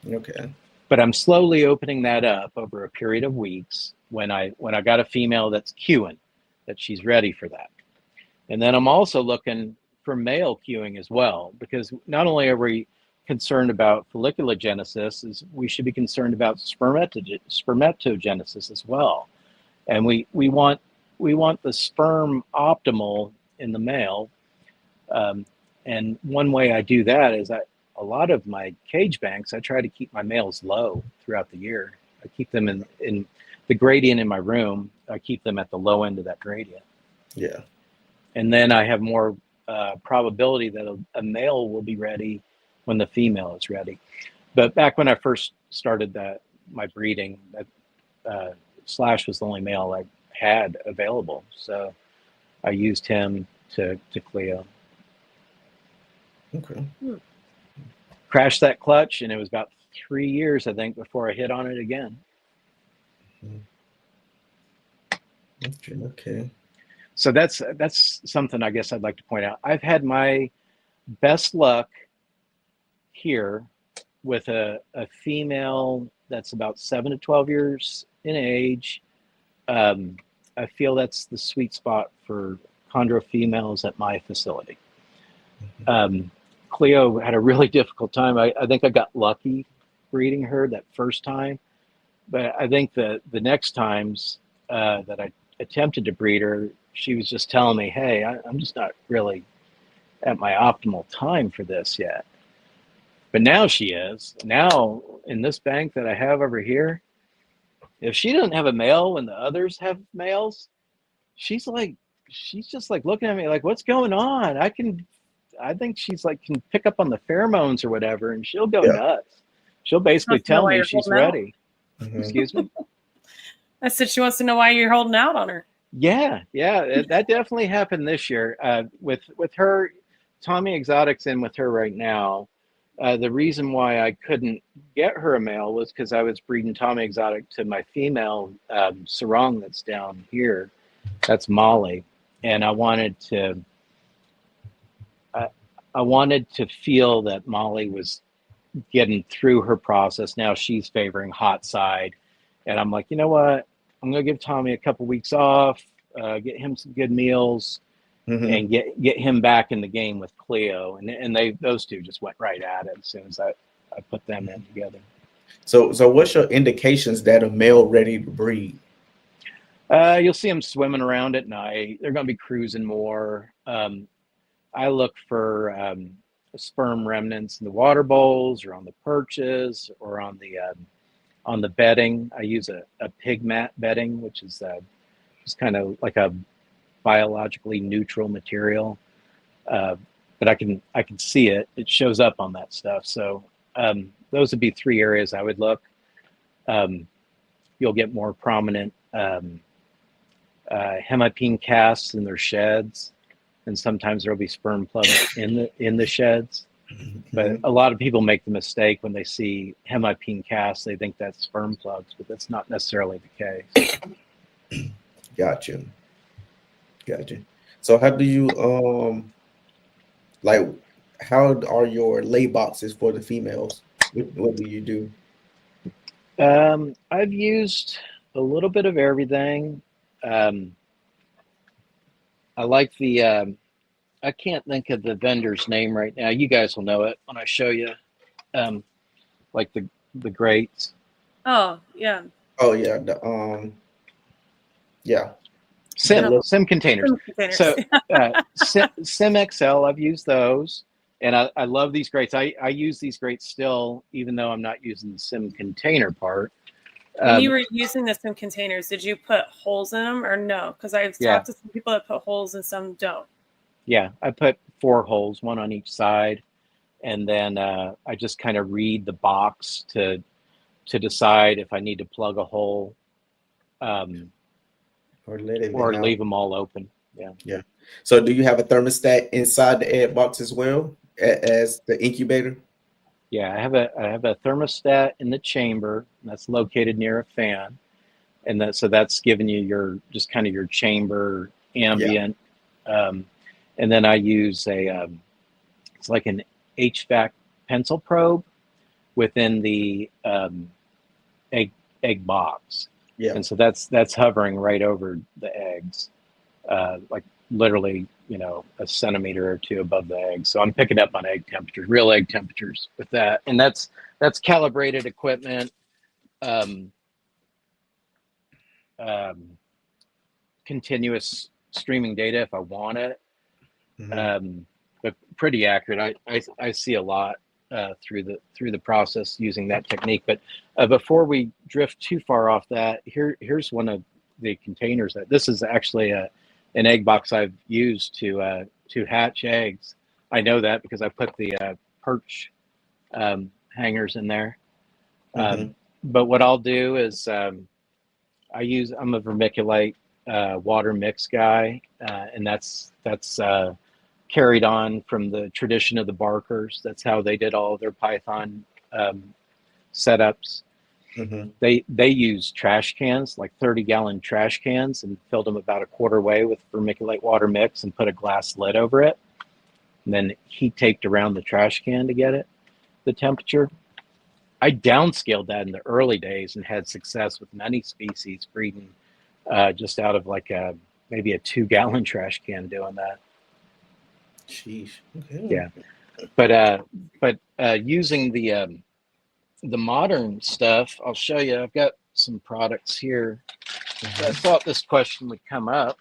S3: Okay.
S5: But I'm slowly opening that up over a period of weeks when I got a female that's cueing, that she's ready for that. And then I'm also looking for male cueing as well, because not only are we concerned about folliculogenesis, is we should be concerned about spermatogenesis as well. And we want the sperm optimal in the male. And one way I do that is a lot of my cage banks, I try to keep my males low throughout the year. I keep them in the gradient in my room. I keep them at the low end of that gradient.
S3: Yeah.
S5: And then I have more probability that a male will be ready when the female is ready. But back when I first started my breeding, Slash was the only male I had available. So I used him to Cleo.
S3: Okay.
S5: Crashed that clutch, and it was about 3 years, I think, before I hit on it again.
S3: Okay.
S5: So that's something I guess I'd like to point out. I've had my best luck here with a female that's about 7 to 12 years in age. I feel that's the sweet spot for chondro females at my facility. Cleo had a really difficult time. I think I got lucky breeding her that first time, but I think the next times that I attempted to breed her, she was just telling me, hey, I'm just not really at my optimal time for this yet. But now she is. Now in this bank that I have over here, if she doesn't have a male when the others have males, she's just like looking at me like, what's going on? I think she's like can pick up on the pheromones or whatever, and she'll go nuts. She'll basically tell me she's ready. Excuse me?
S4: I said she wants to know why you're holding out on her.
S5: Yeah, that definitely happened this year. With her, Tommy Exotics in with her right now. The reason why I couldn't get her a male was because I was breeding Tommy Exotic to my female sarong that's down here. That's Molly, and I wanted to feel that Molly was getting through her process. Now she's favoring hot side, and I'm like, you know what? I'm gonna give Tommy a couple weeks off, get him some good meals, and get him back in the game with Cleo. And those two just went right at it as soon as I put them in together.
S3: So what's your indications that a male ready to breed?
S5: You'll see them swimming around at night. They're gonna be cruising more. I look for sperm remnants in the water bowls or on the perches or on the bedding. I use a pig mat bedding, which is just kind of like a biologically neutral material, but I can see it. It shows up on that stuff. So those would be 3 areas I would look. You'll get more prominent hemipene casts in their sheds, and sometimes there'll be sperm plugs in the sheds. But a lot of people make the mistake when they see hemipene casts, they think that's sperm plugs, but that's not necessarily the case.
S3: Gotcha. So how do you how are your lay boxes for the females? What do you do?
S5: I've used a little bit of everything. I like the I can't think of the vendor's name right now. You guys will know it when I show you. Like the grates.
S4: Oh yeah.
S3: Oh yeah. Yeah.
S5: Sim containers. So Sim XL, I've used those, and I love these grates. I use these grates still, even though I'm not using the Sim container part.
S4: When you were using the Sim containers, did you put holes in them or no? Because I've talked to some people that put holes and some don't.
S5: Yeah, I put 4 holes, 1 on each side, and then I just kind of read the box to decide if I need to plug a hole. Or leave them all open.
S3: Yeah. So do you have a thermostat inside the egg box as well as the incubator?
S5: Yeah, I have a thermostat in the chamber that's located near a fan, and so that's giving you your just kind of your chamber
S3: Yeah.
S5: ambient. And then I use it's like an HVAC pencil probe within the egg box,
S3: Yeah.
S5: and so that's hovering right over the eggs, like literally, a centimeter or two above the egg. So I'm picking up on egg temperatures, real egg temperatures with that. And that's calibrated equipment, continuous streaming data if I want it. But pretty accurate. I see a lot through the process using that technique. But before we drift too far off that, here's one of the containers that this is actually an egg box I've used to hatch eggs. I know that because I put the perch hangers in there. But what I'll do is I'm a vermiculite water mix guy, and that's carried on from the tradition of the Barkers. That's how they did all of their Python setups. They use trash cans, like 30-gallon trash cans, and filled them about a quarter way with vermiculite water mix and put a glass lid over it. And then heat taped around the trash can to get the temperature. I downscaled that in the early days and had success with many species breeding just out of like maybe a 2-gallon trash can doing that.
S3: Sheesh. Okay.
S5: Yeah. But using the modern stuff, I'll show you. I've got some products here. I thought this question would come up.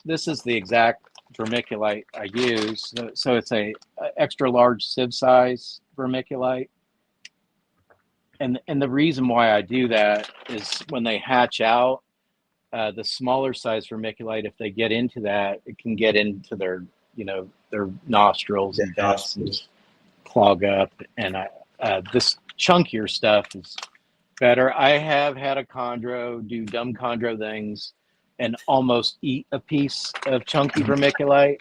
S5: This is the exact vermiculite I use. So it's a extra large sieve size vermiculite. And the reason why I do that is when they hatch out, the smaller size vermiculite, if they get into that, it can get into their nostrils and vents and just clog up. And this chunkier stuff is better. I have had a chondro do dumb chondro things and almost eat a piece of chunky vermiculite.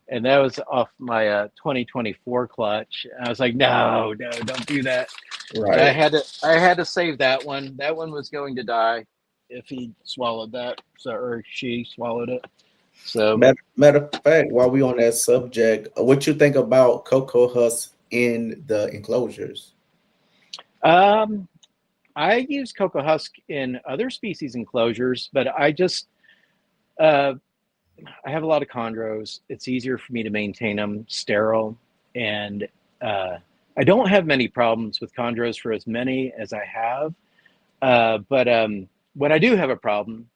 S5: And that was off my 2024 clutch. I was like, no, don't do that. Right. I had to save that one. That one was going to die if he swallowed that, or she swallowed it. So,
S3: matter of fact, while we on that subject, what you think about cocoa husks in the enclosures?
S5: I use cocoa husk in other species enclosures, but I just I have a lot of chondros. It's easier for me to maintain them sterile, and I don't have many problems with chondros for as many as I have. But when I do have a problem,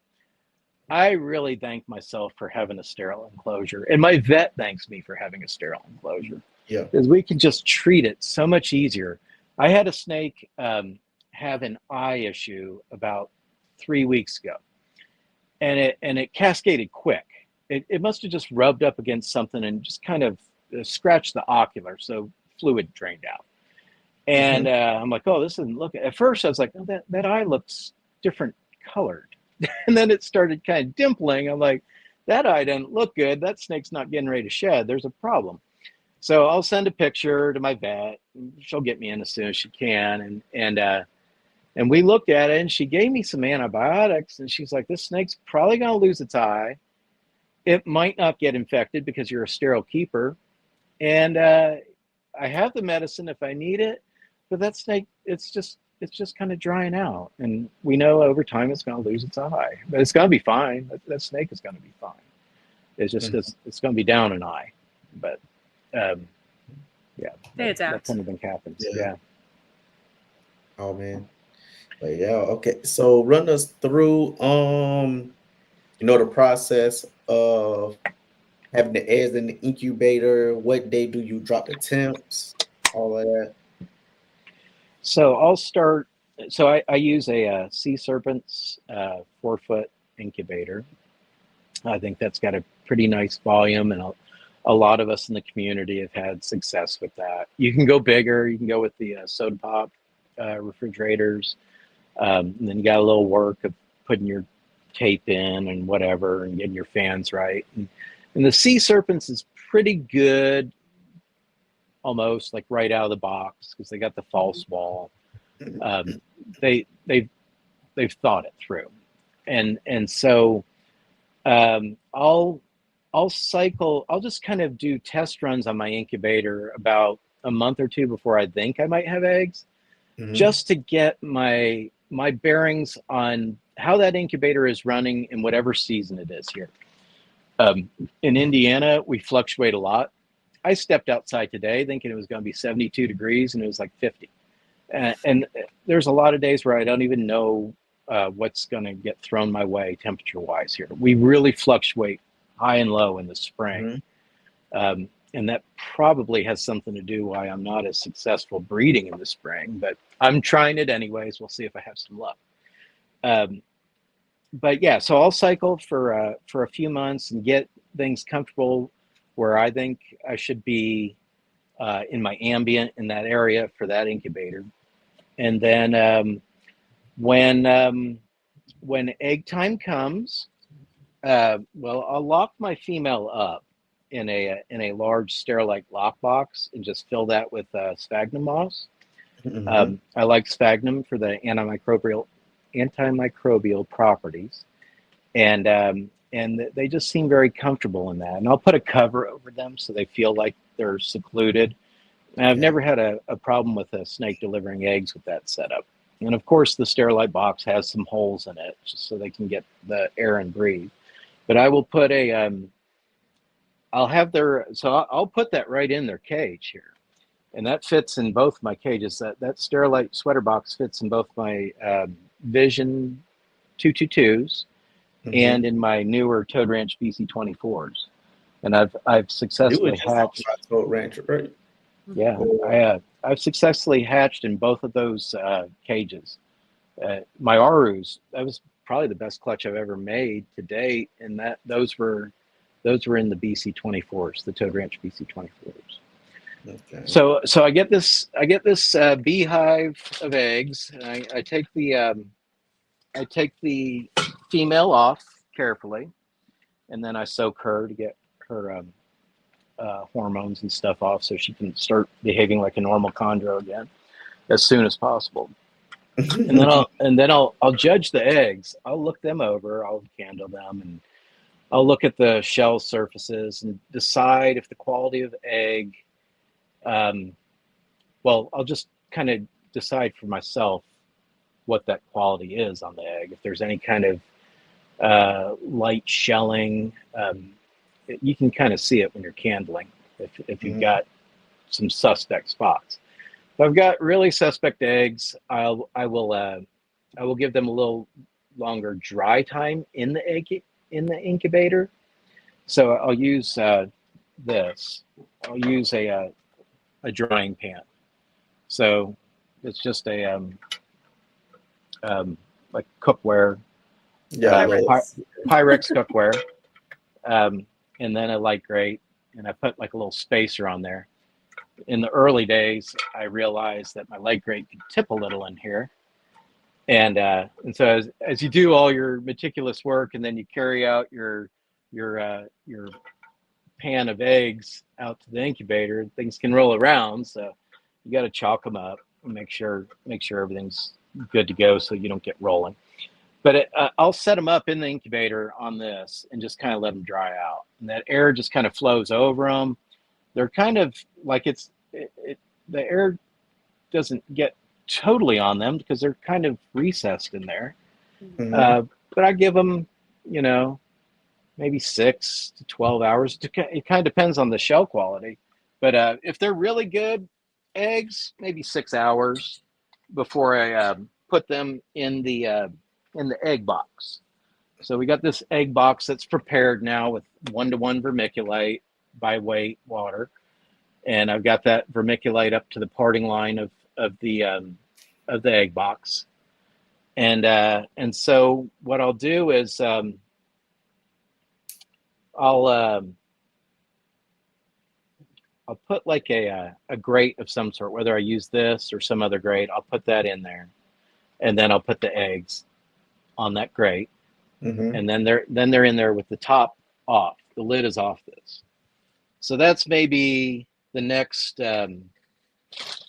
S5: I really thank myself for having a sterile enclosure, and my vet thanks me for having a sterile enclosure.
S3: Yeah,
S5: because we can just treat it so much easier. I had a snake have an eye issue about 3 weeks ago, and it cascaded quick. It must have just rubbed up against something and just kind of scratched the ocular, so fluid drained out. And I'm like, oh, this doesn't look. At first, I was like, oh, that eye looks different colored, and then it started kind of dimpling. I'm like, that eye doesn't look good. That snake's not getting ready to shed. There's a problem. So I'll send a picture to my vet. She'll get me in as soon as she can, and we looked at it, and she gave me some antibiotics, and she's like, this snake's probably going to lose its eye. It might not get infected because you're a sterile keeper. And I have the medicine if I need it, but that snake, it's just kind of drying out. And we know over time it's going to lose its eye, but it's going to be fine. That snake is going to be fine. It's just, it's going to be down an eye, but yeah, that kind of thing happens. Yeah.
S3: Oh man. But yeah, okay. So run us through the process of having the eggs in the incubator. What day do you drop the temps? All of that.
S5: So I'll start. So I use a Sea Serpent's 4-foot incubator. I think that's got a pretty nice volume, and a lot of us in the community have had success with that. You can go bigger. You can go with the soda pop refrigerators. And then you got a little work of putting your tape in and whatever, and getting your fans right. And the sea serpents is pretty good, almost like right out of the box, because they got the false wall. They've thought it through, and so I'll cycle. I'll just kind of do test runs on my incubator about a month or two before I think I might have eggs, just to get my bearings on how that incubator is running in whatever season it is here. In Indiana, we fluctuate a lot. I stepped outside today thinking it was going to be 72 degrees and it was like 50. And there's a lot of days where I don't even know what's going to get thrown my way temperature-wise here. We really fluctuate high and low in the spring. And that probably has something to do why I'm not as successful breeding in the spring, but I'm trying it anyways. We'll see if I have some luck. But yeah, so I'll cycle for a few months and get things comfortable where I think I should be in my ambient in that area for that incubator. And then when egg time comes, well, I'll lock my female up in a large sterilite lockbox and just fill that with sphagnum moss. I like sphagnum for the antimicrobial properties, and they just seem very comfortable in that. And I'll put a cover over them so they feel like they're secluded. And I've never had a problem with a snake delivering eggs with that setup. And of course, the sterilite box has some holes in it just so they can get the air and breathe. But I will put I'll put that right in their cage here. And that fits in both my cages. That sterilite sweater box fits in both my Vision 222s and in my newer Toad Ranch BC24s. And I've successfully hatched.
S3: Toad Ranch, right?
S5: Yeah, I've successfully hatched in both of those cages. My Arus, that was probably the best clutch I've ever made to date, and those were in the BC24s, the Toad Ranch BC24s. Okay. So I get this beehive of eggs. And I take the female off carefully, and then I soak her to get her hormones and stuff off, so she can start behaving like a normal chondro again as soon as possible. and then I'll judge the eggs. I'll look them over. I'll candle them, and I'll look at the shell surfaces and decide if the quality of the egg. Well, I'll just kind of decide for myself what that quality is on the egg. If there's any kind of light shelling, you can kind of see it when you're candling if you've got some suspect spots. If I've got really suspect eggs, I will give them a little longer dry time in the incubator. So I'll use this. I'll use a drying pan. So it's just a like cookware, Pyrex cookware, and then a light grate, and I put like a little spacer on there. In the early days, I realized that my light grate could tip a little in here, and so as you do all your meticulous work, and then you carry out your pan of eggs out to the incubator, things can roll around. So you got to chalk them up and make sure everything's good to go so you don't get rolling. But I'll set them up in the incubator on this and just kind of let them dry out, and that air just kind of flows over them. They're kind of like the air doesn't get totally on them because they're kind of recessed in there. But I give them, maybe 6 to 12 hours. It kind of depends on the shell quality. But if they're really good eggs, maybe 6 hours before I put them in the egg box. So we got this egg box that's prepared now with 1-to-1 vermiculite by weight water, and I've got that vermiculite up to the parting line of the egg box. And so what I'll do is I'll put like a grate of some sort, whether I use this or some other grate. I'll put that in there, and then I'll put the eggs on that grate,
S3: Mm-hmm.
S5: and then they're in there with the top off. The lid is off this. So that's maybe the next. I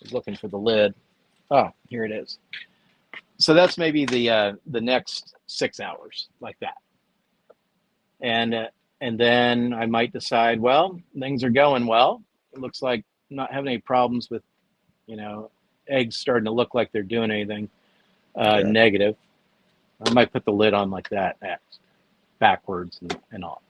S5: was looking for the lid. Oh, here it is. So that's maybe the next 6 hours, like that. And then I might decide, well, things are going well. It looks like I'm not having any problems with, eggs starting to look like they're doing anything negative. I might put the lid on like that next, backwards and all.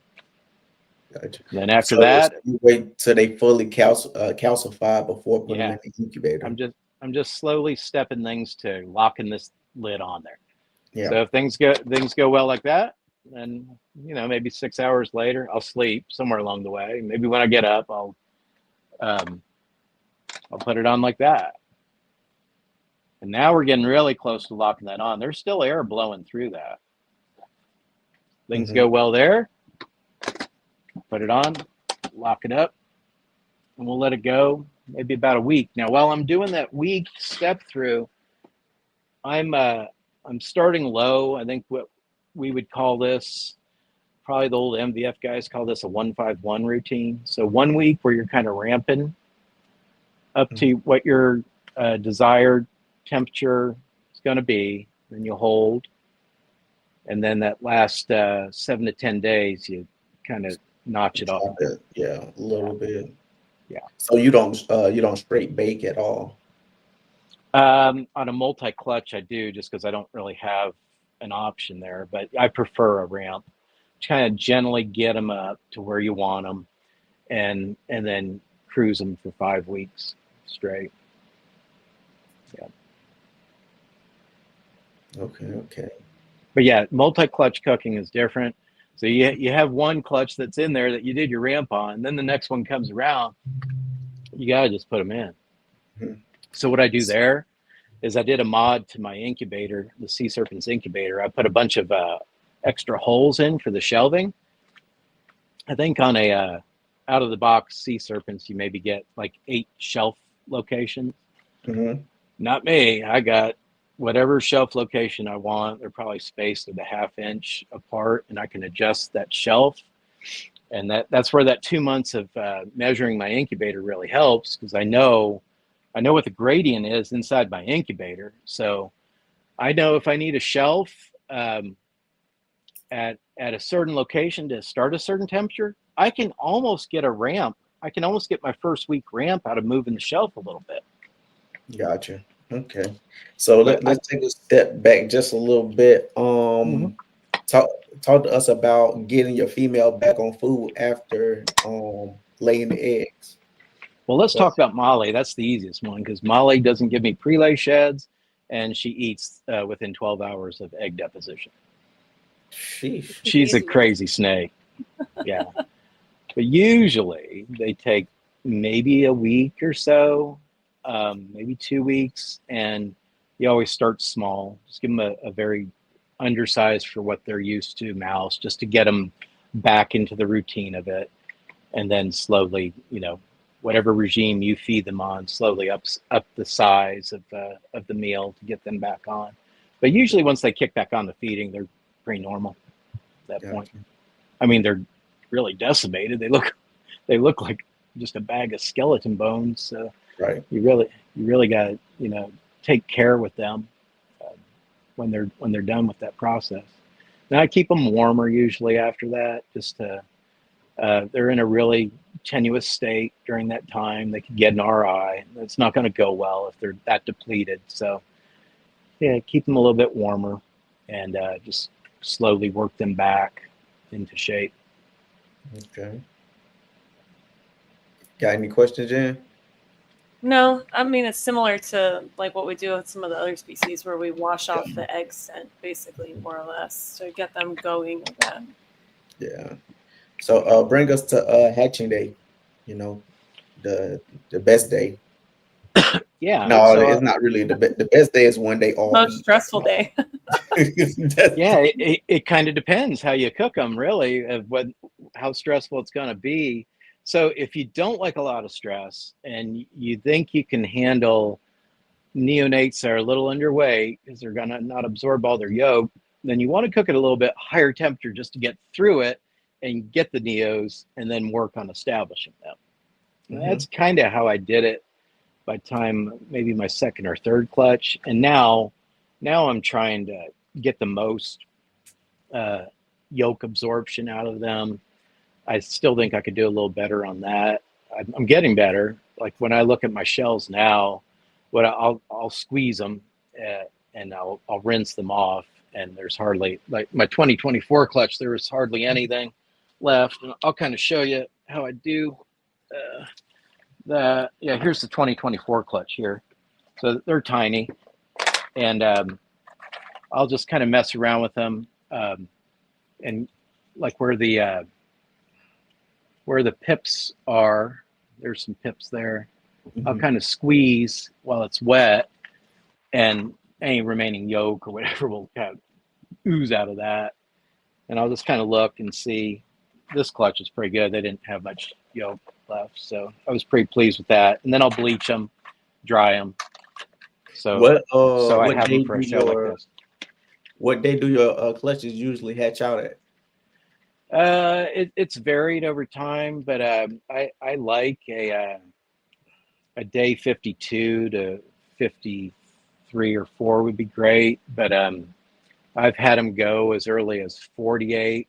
S3: Gotcha.
S5: Then after that,
S3: you wait till they fully calcify before putting them in the incubator.
S5: I'm just slowly stepping things to locking this lid on there.
S3: Yeah.
S5: So if things go well like that, then maybe 6 hours later I'll sleep somewhere along the way. Maybe when I get up, I'll put it on like that. And now we're getting really close to locking that on. There's still air blowing through that. Things go well there. Put it on, lock it up, and we'll let it go maybe about a week. Now, while I'm doing that week step through, I'm starting low. I think what we would call this, probably the old MVF guys call this a 1-5-1 routine. So 1 week where you're kind of ramping up to what your desired temperature is going to be, then you'll hold. And then that last 7 to 10 days, you kind of notch it off.
S3: Yeah, a little bit.
S5: Yeah.
S3: So you don't straight bake at all?
S5: On a multi-clutch, I do, just because I don't really have an option there. But I prefer a ramp. Kind of gently get them up to where you want them, and then cruise them for 5 weeks straight. Yeah.
S3: Okay.
S5: But yeah, multi-clutch cooking is different. So you have one clutch that's in there that you did your ramp on, then the next one comes around, you gotta just put them in.
S3: Mm-hmm.
S5: So what I do there is I did a mod to my incubator, the Sea Serpents incubator. I put a bunch of extra holes in for the shelving. I think on a out of the box Sea Serpents, you maybe get like 8 shelf locations.
S3: Mm-hmm.
S5: Not me. I got whatever shelf location I want. They're probably spaced at a 1/2 inch apart, and I can adjust that shelf. And that's where that 2 months of measuring my incubator really helps, because I know what the gradient is inside my incubator. So I know if I need a shelf at a certain location to start a certain temperature, I can almost get a ramp. I can almost get my first week ramp out of moving the shelf a little bit.
S3: Gotcha. Okay. So let's take a step back just a little bit. Talk to us about getting your female back on food after laying the eggs.
S5: Well, let's talk about Molly. That's the easiest one, because Molly doesn't give me prelay sheds, and she eats within 12 hours of egg deposition.
S3: Sheesh.
S5: She's a crazy snake. Yeah. But usually they take maybe a week or so, maybe 2 weeks, and you always start small. Just give them a very undersized for what they're used to mouse, just to get them back into the routine of it. And then slowly, whatever regime you feed them on, slowly up the size of the meal to get them back on. But usually once they kick back on the feeding, they're pretty normal at that point. I mean, they're really decimated. They look like just a bag of skeleton bones. So
S3: right.
S5: You really got to take care with them when they're done with that process. Now I keep them warmer usually after that, just to they're in a really tenuous state during that time. They could get an RI. It's not going to go well if they're that depleted. So yeah, keep them a little bit warmer, and just slowly work them back into shape.
S3: Okay. Got any questions, Jen?
S4: No, I mean, it's similar to like what we do with some of the other species, where we wash off the egg scent, basically, more or less, to get them going again.
S3: Yeah. So bring us to hatching day, the best day.
S5: Yeah.
S3: No, it's not really the best day is one day off.
S4: Most stressful day.
S5: Yeah, it kind of depends how you cook them, really, of how stressful it's going to be. So if you don't like a lot of stress and you think you can handle neonates that are a little underweight because they're going to not absorb all their yolk, then you want to cook it a little bit higher temperature just to get through it and get the neos and then work on establishing them. And that's kind of how I did it by time maybe my second or third clutch. And now I'm trying to get the most yolk absorption out of them. I still think I could do a little better on that. I'm getting better. Like when I look at my shells now, I'll squeeze them and I'll rinse them off, and there's hardly, like my 2024 clutch, there was hardly anything left. And I'll kind of show you how I do. Here's the 2024 clutch here. So they're tiny, and I'll just kind of mess around with them, and like where the pips are, there's some pips there. I'll kind of squeeze while it's wet, and any remaining yolk or whatever will kind of ooze out of that. And I'll just kind of look and see. This clutch is pretty good. They didn't have much yolk left, so I was pretty pleased with that. And then I'll bleach them, dry them. So I have them for a show like this.
S3: What day do your clutches usually hatch out at?
S5: It's varied over time, but I like a day 52 to 53 or 4 would be great. But I've had them go as early as 48.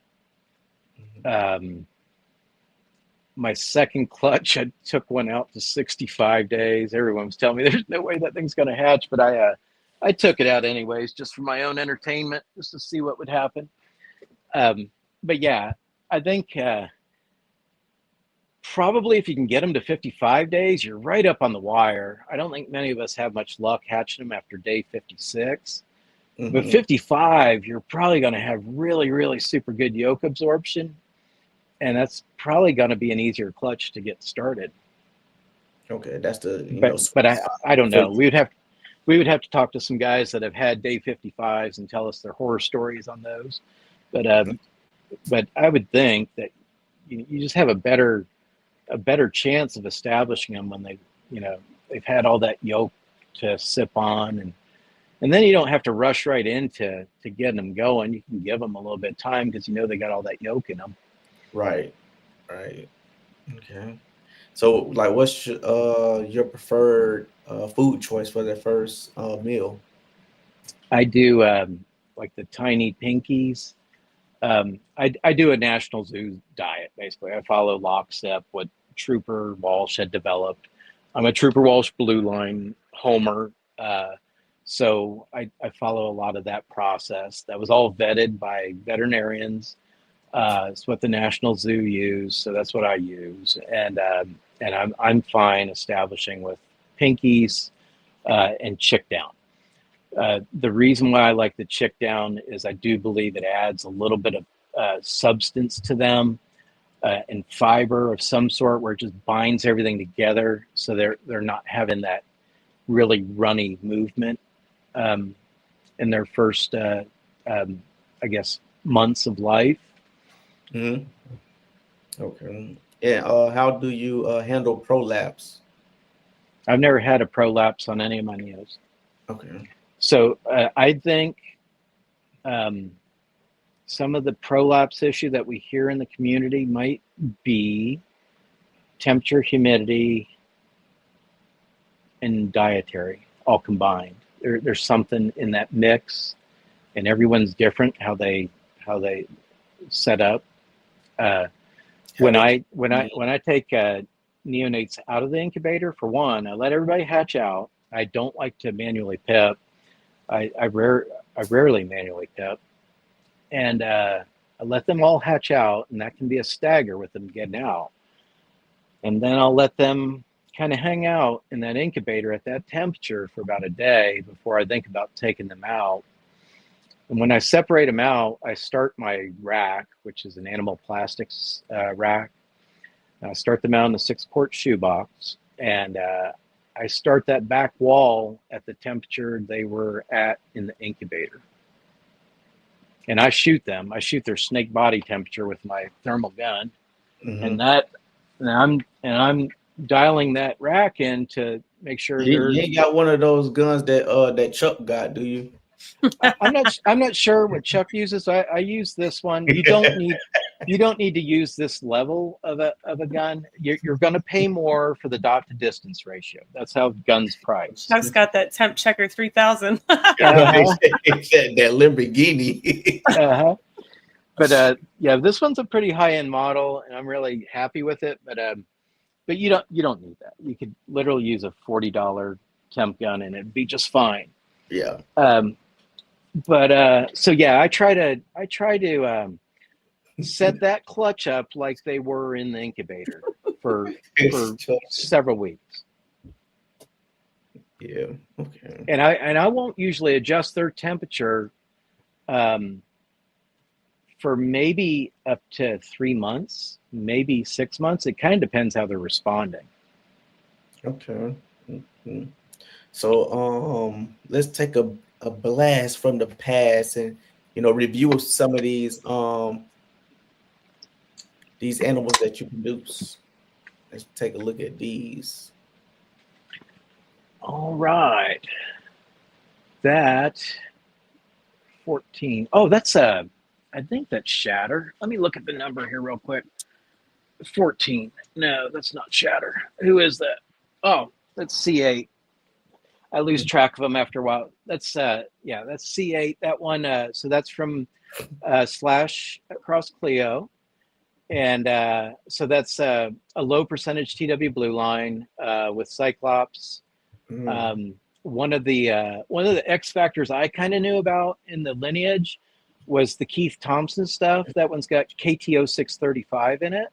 S5: My second clutch, I took one out to 65 days. Everyone was telling me there's no way that thing's going to hatch, but I took it out anyways, just for my own entertainment, just to see what would happen. But yeah, I think probably if you can get them to 55 days, you're right up on the wire. I don't think many of us have much luck hatching them after day 56. But 55, you're probably going to have really, really super good yolk absorption. And that's probably going to be an easier clutch to get started.
S3: Okay, that's
S5: but I don't know. We would have to talk to some guys that have had day 55s and tell us their horror stories on those. But I would think that you just have a better chance of establishing them when they've had all that yolk to sip on, and then you don't have to rush right into getting them going. You can give them a little bit of time because they got all that yolk in them.
S3: Right. Okay. So, like, what's your preferred food choice for the first meal?
S5: I do like the tiny pinkies. I do a National Zoo diet, basically. I follow lockstep what Trooper Walsh had developed. I'm a Trooper Walsh Blue Line homer, so I follow a lot of that process. That was all vetted by veterinarians. It's what the National Zoo use, so that's what I use, and I'm fine establishing with pinkies and chick down. The reason why I like the chick down is I do believe it adds a little bit of substance to them and fiber of some sort, where it just binds everything together, so they're not having that really runny movement in their first, I guess, months of life.
S3: Okay. And how do you handle prolapse?
S5: I've never had a prolapse on any of my neos.
S3: Okay.
S5: So I think some of the prolapse issue that we hear in the community might be temperature, humidity, and dietary all combined. There's something in that mix, and everyone's different how they set up. When I take neonates out of the incubator, for one, I let everybody hatch out. I don't like to manually pip. I rarely manually pip, and I let them all hatch out, and that can be a stagger with them getting out. And then I'll let them kind of hang out in that incubator at that temperature for about a day before I think about taking them out. And when I separate them out, I start my rack, which is an animal plastics rack. I start them out in a 6-quart shoebox, and I start that back wall at the temperature they were at in the incubator. And I shoot them. I shoot their snake body temperature with my thermal gun, and I'm dialing that rack in to make sure
S3: you ain't got one of those guns that Chuck got, do you?
S5: I'm not sure what Chuck uses. I use this one. You don't need to use this level of a gun. You're going to pay more for the dot to distance ratio. That's how guns price.
S4: Chuck's got that Temp Checker 3000.
S5: Uh-huh.
S3: That Lamborghini.
S5: Uh-huh. But yeah, this one's a pretty high end model, and I'm really happy with it. But you don't need that. You could literally use a $40 temp gun, and it'd be just fine.
S3: Yeah.
S5: So yeah, I try to set that clutch up like they were in the incubator for several weeks.
S3: Yeah. Okay.
S5: And I won't usually adjust their temperature for maybe up to 3 months, maybe 6 months. It kind of depends how they're responding.
S3: Okay. Mm-hmm. So let's take a blast from the past and review some of these animals that you produce. Let's take a look at these.
S5: All right. That 14. Oh, that's I think that's Shatter. Let me look at the number here real quick. 14. No, that's not Shatter. Who is that? Oh, that's C8. I lose track of them after a while. That's that's C8. That one. So that's from Slash Cross Clio, and so that's a low percentage TW blue line with Cyclops. One of the X factors I kind of knew about in the lineage was the Keith Thompson stuff. That one's got KTO 635 in it,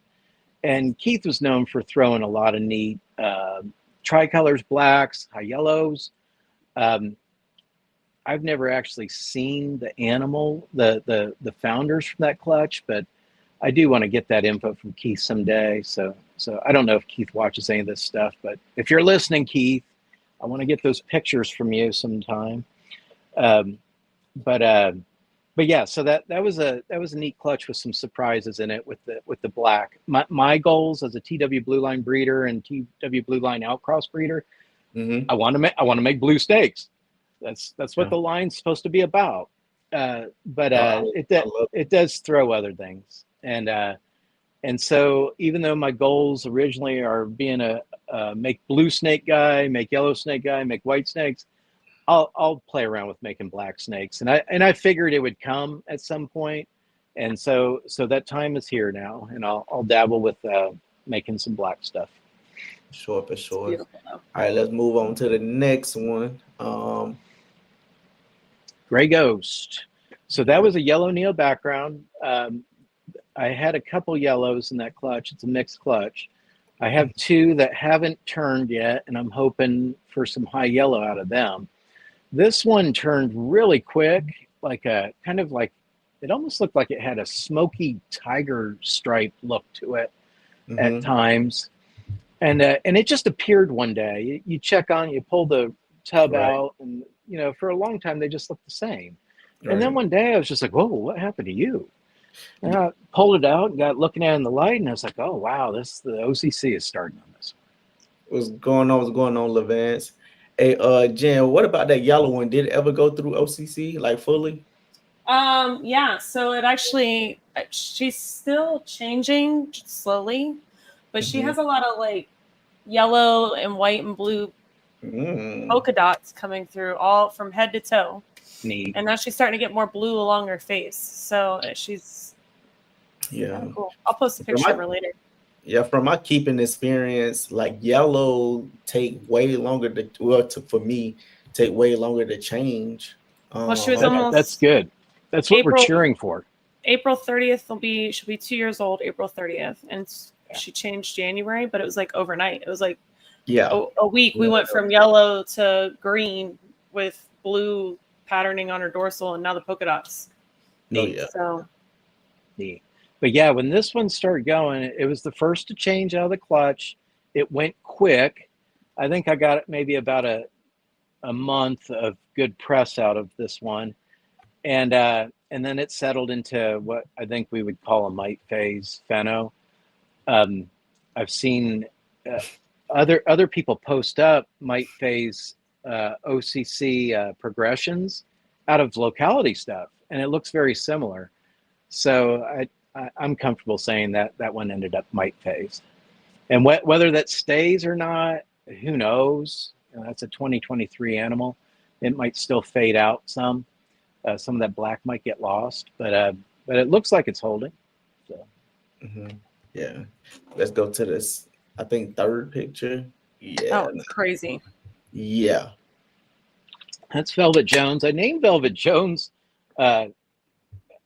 S5: and Keith was known for throwing a lot of neat tricolors, blacks, high yellows. I've never actually seen the animal, the founders from that clutch, but I do want to get that info from Keith someday. So I don't know if Keith watches any of this stuff, but if you're listening, Keith, I want to get those pictures from you sometime. But yeah, so that was a neat clutch with some surprises in it with the black. My goals as a TW Blue Line breeder and TW Blue Line outcross breeder, I want to make blue snakes. That's what the line's supposed to be about. It does throw other things, and so even though my goals originally are being a make blue snake guy, make yellow snake guy, make white snakes, I'll play around with making black snakes, and I figured it would come at some point, and so that time is here now, and I'll dabble with making some black stuff.
S3: Sure, for sure. All right, let's move on to the next one.
S5: Gray Ghost. So that was a yellow Neo background. I had a couple yellows in that clutch. It's a mixed clutch. I have two that haven't turned yet, and I'm hoping for some high yellow out of them. This one turned really quick, like it almost looked like it had a smoky tiger stripe look to it at times. And it just appeared one day. You check on, you pull the tub out, and for a long time they just looked the same. Right. And then one day I was just like, "Whoa, what happened to you?" And I pulled it out and got looking at it in the light, and I was like, "Oh wow, the OCC is starting on this."
S3: What's going on, Levance? Hey, Jen, what about that yellow one? Did it ever go through OCC like fully?
S4: Yeah. So it actually, she's still changing slowly, but she has a lot of like yellow and white and blue polka dots coming through all from head to toe.
S5: Neat.
S4: And now she's starting to get more blue along her face. So she's cool. I'll post a picture of her later.
S3: Yeah, from my keeping experience, like yellow take way longer for me take way longer to change.
S4: Well, she was almost.
S5: That's good. That's what we're cheering for.
S4: April 30th she'll be 2 years old. April 30th, and she changed January, but it was like overnight. It was like a week. We went from yellow to green with blue patterning on her dorsal, and now the polka dots.
S5: Neat.
S4: So
S5: neat. But yeah, when this one started going, it was the first to change out of the clutch. It went quick. I think I got maybe about a month of good press out of this one. And then it settled into what I think we would call a mite phase pheno. I've seen other people post up mite phase OCC progressions, out of locality stuff, and it looks very similar. So I'm comfortable saying that that one ended up mite phase. And whether that stays or not, who knows? That's a 2023 animal. It might still fade out some. Some of that black might get lost, but it looks like it's holding. So.
S3: Yeah. Let's go to this, I think, third picture. Yeah.
S4: Oh, crazy.
S3: Yeah.
S5: That's Velvet Jones. I named Velvet Jones. I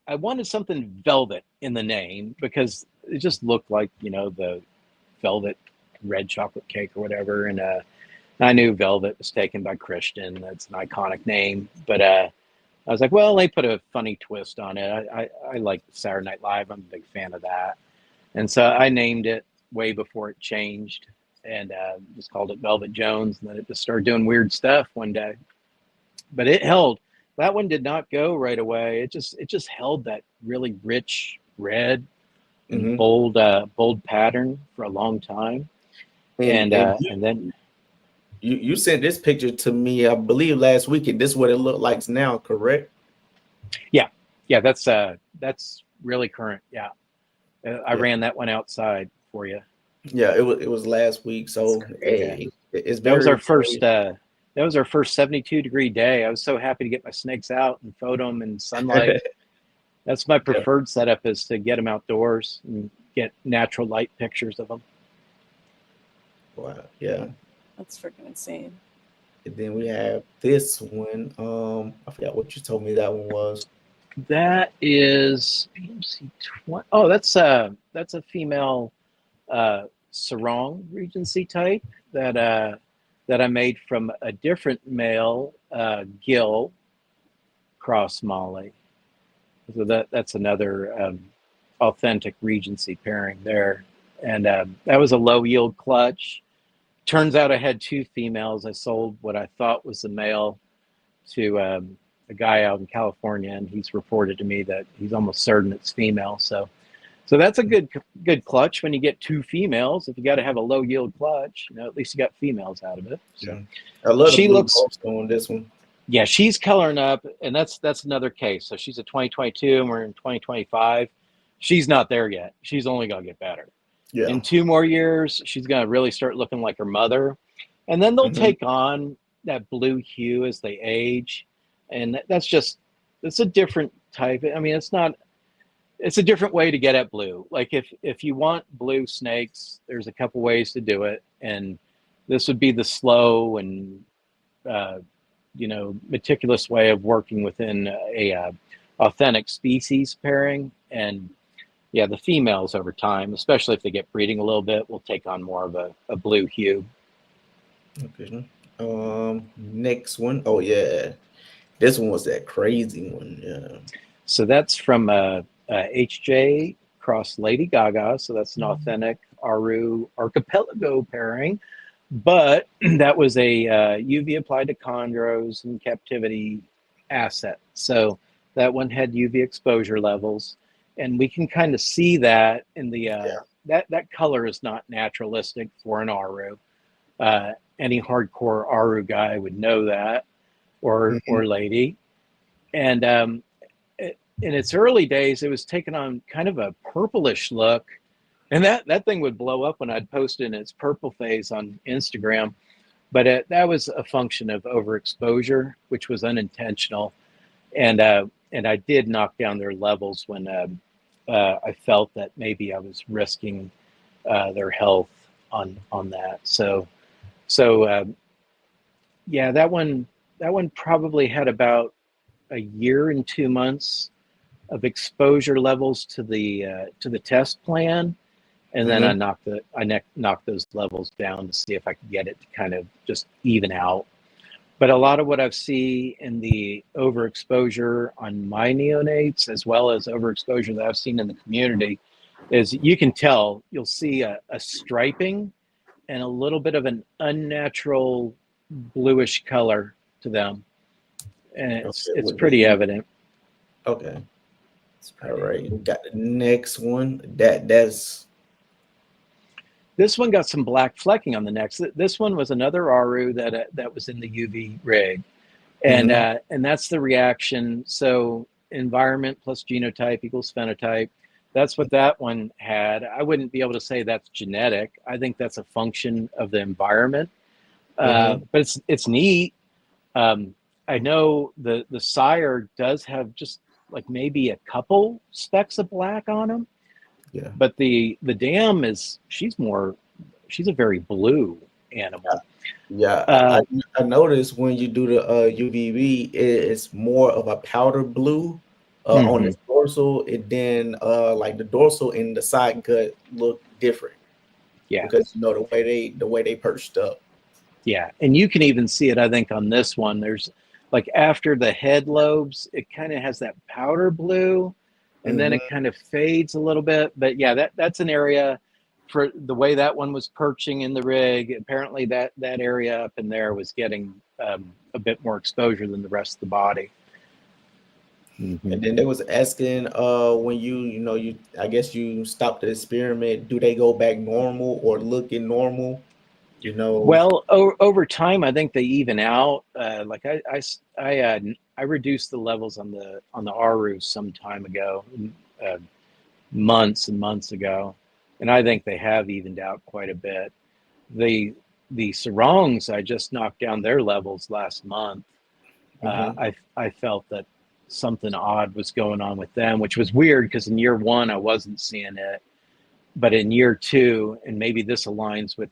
S5: wanted something velvet in the name because it just looked like, the velvet red chocolate cake or whatever. And I knew Velvet was taken by Christian. That's an iconic name. But I was like, well, they put a funny twist on it. I like Saturday Night Live. I'm a big fan of that. And so I named it way before it changed and just called it Velvet Jones. And then it just started doing weird stuff one day. But it held. That one did not go right away. It just held that really rich red and bold pattern for a long time. And then
S3: you sent this picture to me, I believe, last week, and this is what it looked like now, correct?
S5: Yeah, that's really current. Yeah, I ran that one outside for you.
S3: Yeah, it was last week. So hey, it's
S5: that was our first. That was our first 72-degree day. I was so happy to get my snakes out and photo them in sunlight. That's my preferred setup, is to get them outdoors and get natural light pictures of them.
S3: Wow, yeah.
S4: That's freaking insane.
S3: And then we have this one. I forgot what you told me that one was.
S5: That is BMC 20. Oh, that's a female sarong Regency type that I made from a different male gill cross Molly. So that's another authentic Regency pairing there. And that was a low yield clutch. Turns out I had two females. I sold what I thought was the male to a guy out in California, and he's reported to me that he's almost certain it's female. So that's a good clutch when you get two females. If you got to have a low yield clutch, at least you got females out of it. So.
S3: Yeah. I love she looks on this one.
S5: Yeah, she's coloring up, and that's another case. So she's a 2022, and we're in 2025. She's not there yet. She's only gonna get better. Yeah. In 2 more years, she's gonna really start looking like her mother, and then they'll take on that blue hue as they age, and it's a different type. I mean, it's a different way to get at blue. Like if you want blue snakes, there's a couple ways to do it, and this would be the slow and meticulous way of working within a authentic species pairing. And yeah, the females over time, especially if they get breeding a little bit, will take on more of a blue hue.
S3: Okay. Next one. Oh yeah, this one was that crazy one. Yeah.
S5: So that's from HJ cross Lady Gaga. So that's an authentic Aru archipelago pairing. But that was a UV applied to chondros and captivity asset. So that one had UV exposure levels. And we can kind of see that in the that color is not naturalistic for an Aru. Any hardcore Aru guy would know that, or lady. And in its early days, it was taking on kind of a purplish look. And that thing would blow up when I'd post in its purple phase on Instagram. But that was a function of overexposure, which was unintentional. And I did knock down their levels when I felt that maybe I was risking their health on that. So yeah, that one probably had about a year and 2 months of exposure levels to the test plan. And then I knocked those levels down to see if I could get it to kind of just even out. But a lot of what I've seen in the overexposure on my neonates, as well as overexposure that I've seen in the community, is you can tell, you'll see a striping and a little bit of an unnatural bluish color to them. And it's pretty evident.
S3: Okay. All right. We got the next one. That's
S5: This one got some black flecking on the necks. This one was another Aru that was in the UV rig. And that's the reaction. So environment plus genotype equals phenotype. That's what that one had. I wouldn't be able to say that's genetic. I think that's a function of the environment. But it's neat. I know the sire does have just like maybe a couple specks of black on him.
S3: Yeah.
S5: But the dam she's a very blue animal.
S3: Yeah. I noticed when you do the UVB, it's more of a powder blue on its dorsal, and then like the dorsal and the side gut look different.
S5: Yeah.
S3: Because the way they perched up.
S5: Yeah, and you can even see it, I think, on this one. There's like after the head lobes, it kind of has that powder blue, and then it kind of fades a little bit. But yeah, that's an area for the way that one was perching in the rig. Apparently, that area up in there was getting a bit more exposure than the rest of the body.
S3: And then they was asking when you I guess you stopped the experiment, do they go back normal or looking normal?
S5: Well, over time, I think they even out. Like I reduced the levels on the Aru some time ago, months and months ago, and I think they have evened out quite a bit. The sarongs, I just knocked down their levels last month. I felt that something odd was going on with them, which was weird because in year one I wasn't seeing it, but in year two, and maybe this aligns with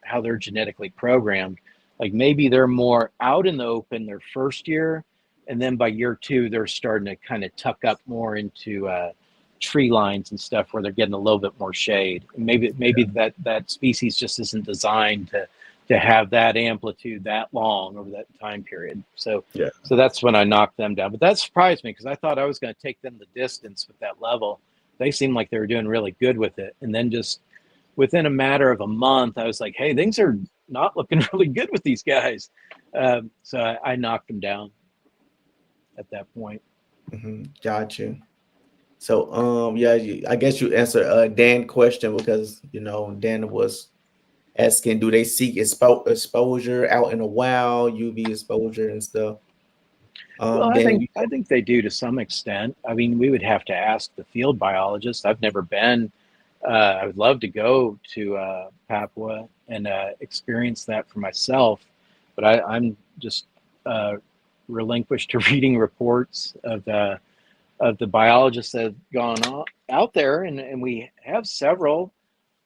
S5: how they're genetically programmed. Like maybe they're more out in the open their first year, and then by year two they're starting to kind of tuck up more into tree lines and stuff where they're getting a little bit more shade. And maybe that species just isn't designed to have that amplitude that long over that time period. So that's when I knocked them down. But that surprised me because I thought I was going to take them the distance with that level. They seemed like they were doing really good with it, and then just within a matter of a month, I was like, hey, things are not looking really good with these guys. So I knocked them down at that point.
S3: Gotcha. So, I guess you answered Dan's question because, Dan was asking, do they seek exposure out in the wild, UV exposure and stuff?
S5: Well, I think they do to some extent. I mean, we would have to ask the field biologist. I've never been. I would love to go to Papua and experience that for myself, but I'm just relinquished to reading reports of the biologists that have gone out there, and we have several.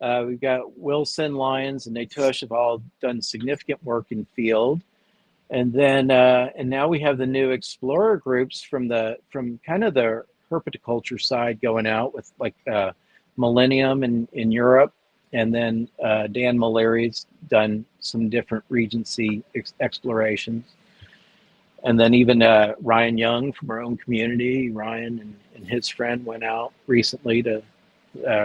S5: We've got Wilson, Lyons, and Natush have all done significant work in field, and then and now we have the new explorer groups from kind of the herpetoculture side going out with like. Millennium in Europe, and then Dan Malari's done some different Regency explorations, and then even Ryan Young from our own community, Ryan and his friend went out recently to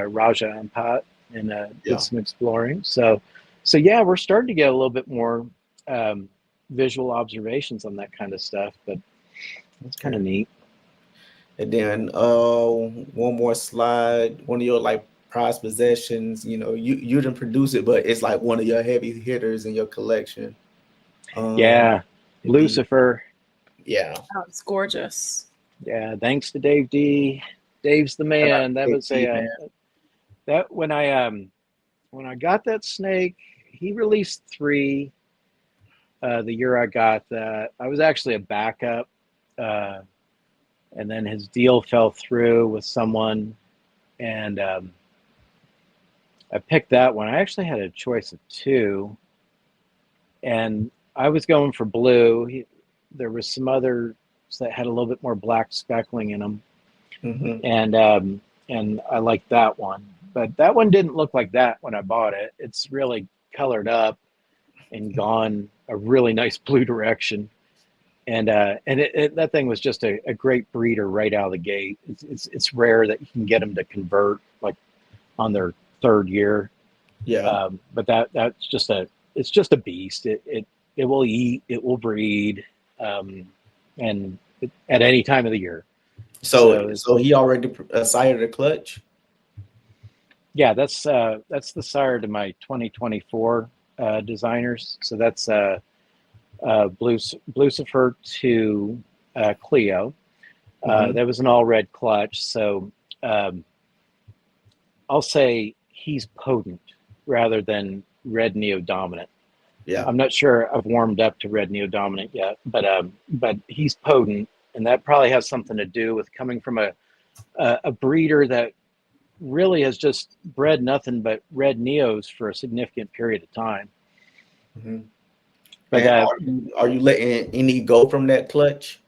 S5: Raja Ampat and did some exploring. So yeah, we're starting to get a little bit more visual observations on that kind of stuff, but it's kind of neat.
S3: And then one more slide, one of your like prized possessions, you didn't produce it, but it's like one of your heavy hitters in your collection.
S5: Lucifer.
S3: Yeah.
S4: Oh, it's gorgeous.
S5: Yeah, thanks to Dave D. Dave's the man. That was that when I got that snake, he released 3 the year I got that. I was actually a backup. And then his deal fell through with someone, and I picked that one. I actually had a choice of 2, and I was going for blue. There was some others that had a little bit more black speckling in them, and I liked that one. But that one didn't look like that when I bought it. It's really colored up and gone a really nice blue direction. And that thing was just a great breeder right out of the gate. It's rare that you can get them to convert like on their 3rd year.
S3: Yeah.
S5: But that's just a beast. It will eat, it will breed, and at any time of the year.
S3: So he already sired a clutch.
S5: Yeah, that's the sire to my 2024 designers. So that's Lucifer to Cleo. That was an all red clutch. So I'll say he's potent rather than red neo dominant.
S3: Yeah.
S5: I'm not sure I've warmed up to red neo dominant yet, but he's potent, and that probably has something to do with coming from a breeder that really has just bred nothing but red neos for a significant period of time.
S3: Mm-hmm.
S5: But
S3: are you letting any go from that clutch?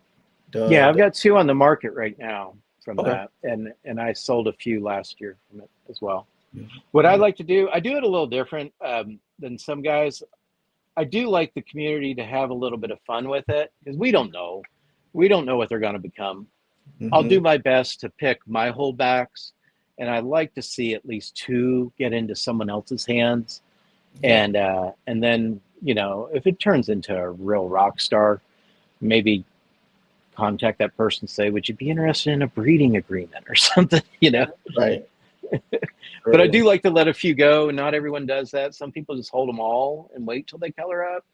S5: Yeah, I've got 2 on the market right now from
S3: Okay.
S5: that, and I sold a few last year from it as well.
S3: Mm-hmm.
S5: What I like to do, I do it a little different than some guys. I do like the community to have a little bit of fun with it, because we don't know what they're going to become.
S3: Mm-hmm.
S5: I'll do my best to pick my holdbacks, and I like to see at least 2 get into someone else's hands, and then, you know, if it turns into a real rock star, maybe contact that person, say, would you be interested in a breeding agreement or something, you know?
S3: Right.
S5: But I do like to let a few go, and not everyone does that. Some people just hold them all and wait till they color up,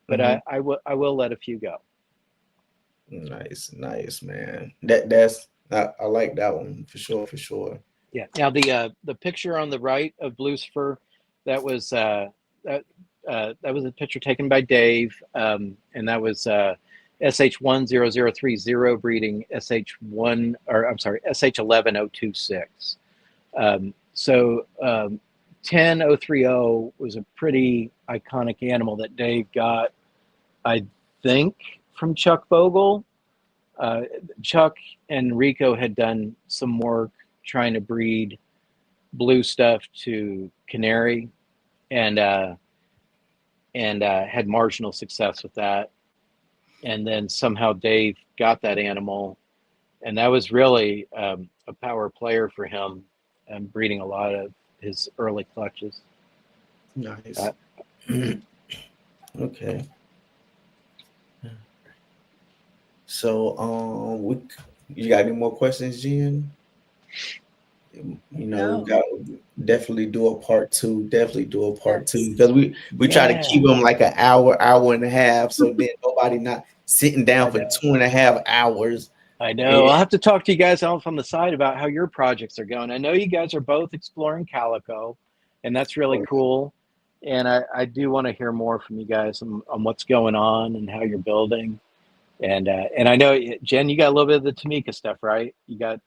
S5: but I will let a few go.
S3: Nice, man. I like that one for sure.
S5: Yeah. Now the picture on the right of Lucifer, that was a picture taken by Dave, and that was SH10030 breeding SH11026. So 10030 was a pretty iconic animal that Dave got, I think, from Chuck Vogel. Chuck and Rico had done some work trying to breed blue stuff to canary, and had marginal success with that. And then somehow Dave got that animal, and that was really a power player for him, and breeding a lot of his early clutches.
S3: Nice. Okay. So, you got any more questions, Jen? You know, we got to definitely do a part 2. Definitely do a part 2, because we try to keep them like an hour and a half, so then nobody not sitting down for 2.5 hours.
S5: I know. I'll have to talk to you guys off on the side about how your projects are going. I know you guys are both exploring calico, and that's really cool. And I do want to hear more from you guys on what's going on and how you're building. And I know, Jen, you got a little bit of the Tamika stuff, right? You got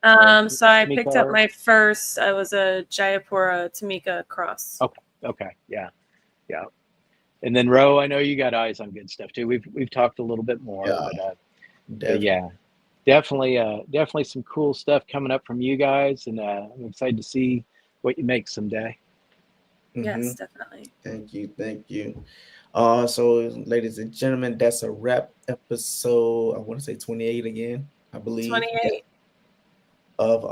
S4: so I picked up my first. I was a Jayapura Tamika cross.
S5: Okay, yeah. And then Ro, I know you got eyes on good stuff too. We've talked a little bit more, but yeah, definitely some cool stuff coming up from you guys, and I'm excited to see what you make someday.
S4: Yes, definitely.
S3: Thank you. So, ladies and gentlemen, that's a wrap episode. I want to say 28 again, I believe.
S4: 28
S3: of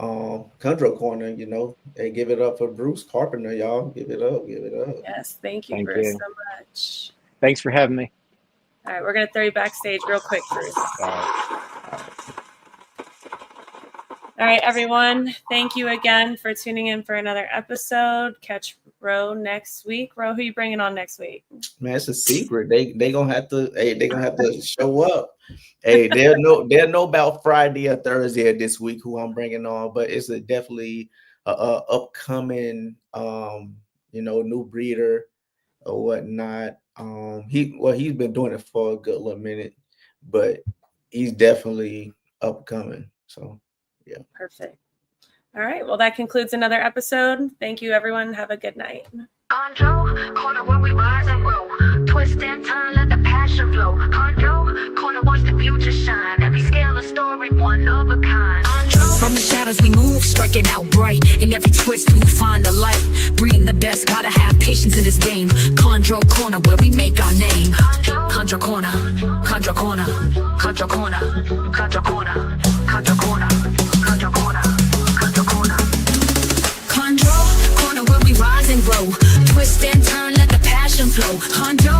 S3: Chondro Corner. You know, hey, give it up for Bruce Carpenter, y'all. Give it up.
S4: Yes, thank you, Bruce, so much.
S5: Thanks for having me.
S4: All right, we're gonna throw you backstage real quick, Bruce. All right, everyone. Thank you again for tuning in for another episode. Catch Ro next week. Ro, who you bringing on next week?
S3: Man, it's a secret. They gonna have to. Hey, they gonna have to show up. Hey, they'll know about Friday or Thursday of this week who I'm bringing on. But it's definitely a upcoming, new breeder or whatnot. He's been doing it for a good little minute, but he's definitely upcoming. So. Yeah.
S4: Perfect. All right. Well, that concludes another episode. Thank you, everyone. Have a good night.
S1: Chondro Corner, where we rise and grow. Twist and turn, let the passion flow. Chondro Corner, watch the future shine. Every scale a story, one of a kind.
S2: From the shadows we move, striking out bright. In every twist we find the light. Breeding the best, gotta have patience in this game. Chondro Corner, where we make our name. Chondro Corner, Chondro Corner, Chondro Corner, Chondro Corner, Chondro Corner, Chondro Corner, Chondro Corner. Chondro Corner, where we rise and grow. Twist and turn, let the passion flow. Chondro